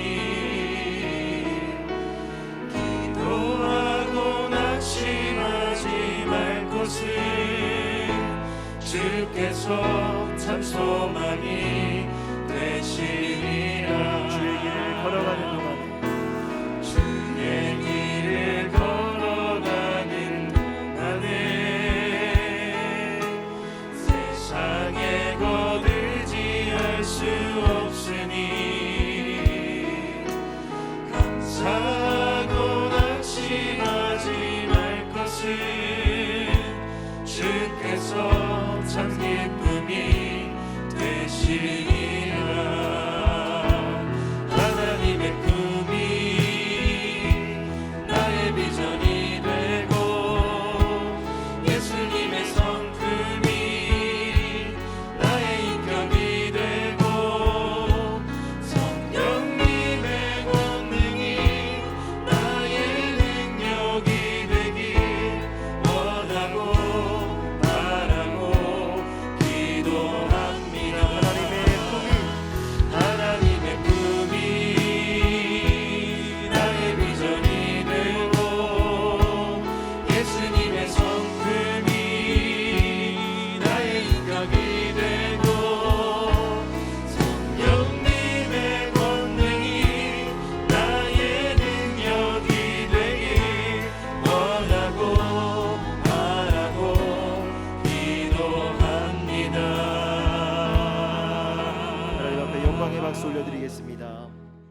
기도하고 낙심하지 말 것을 주께서 참 소망이 되시리라. 주의 길을 걸어가는 동안 주의 길을 걸어가는 동안에 세상에 거두지할 수 없으니 감사하고 낙심하지 말 것을 주께서 참 기쁨이 되시리라. 하나님의 꿈이 나의 비전이 되고 예수님의 성품이 나의 인격이 되고 성령님의 권능이 나의 능력이 되길 원하고 바라고 기도합니다. 하나님의 꿈이 나의 비전이 되고 예수님의 성품이 나의 인격이 되고 성령님의 권능이 나의 능력이 되길 원하고 바라고 박수 올려드리겠습니다.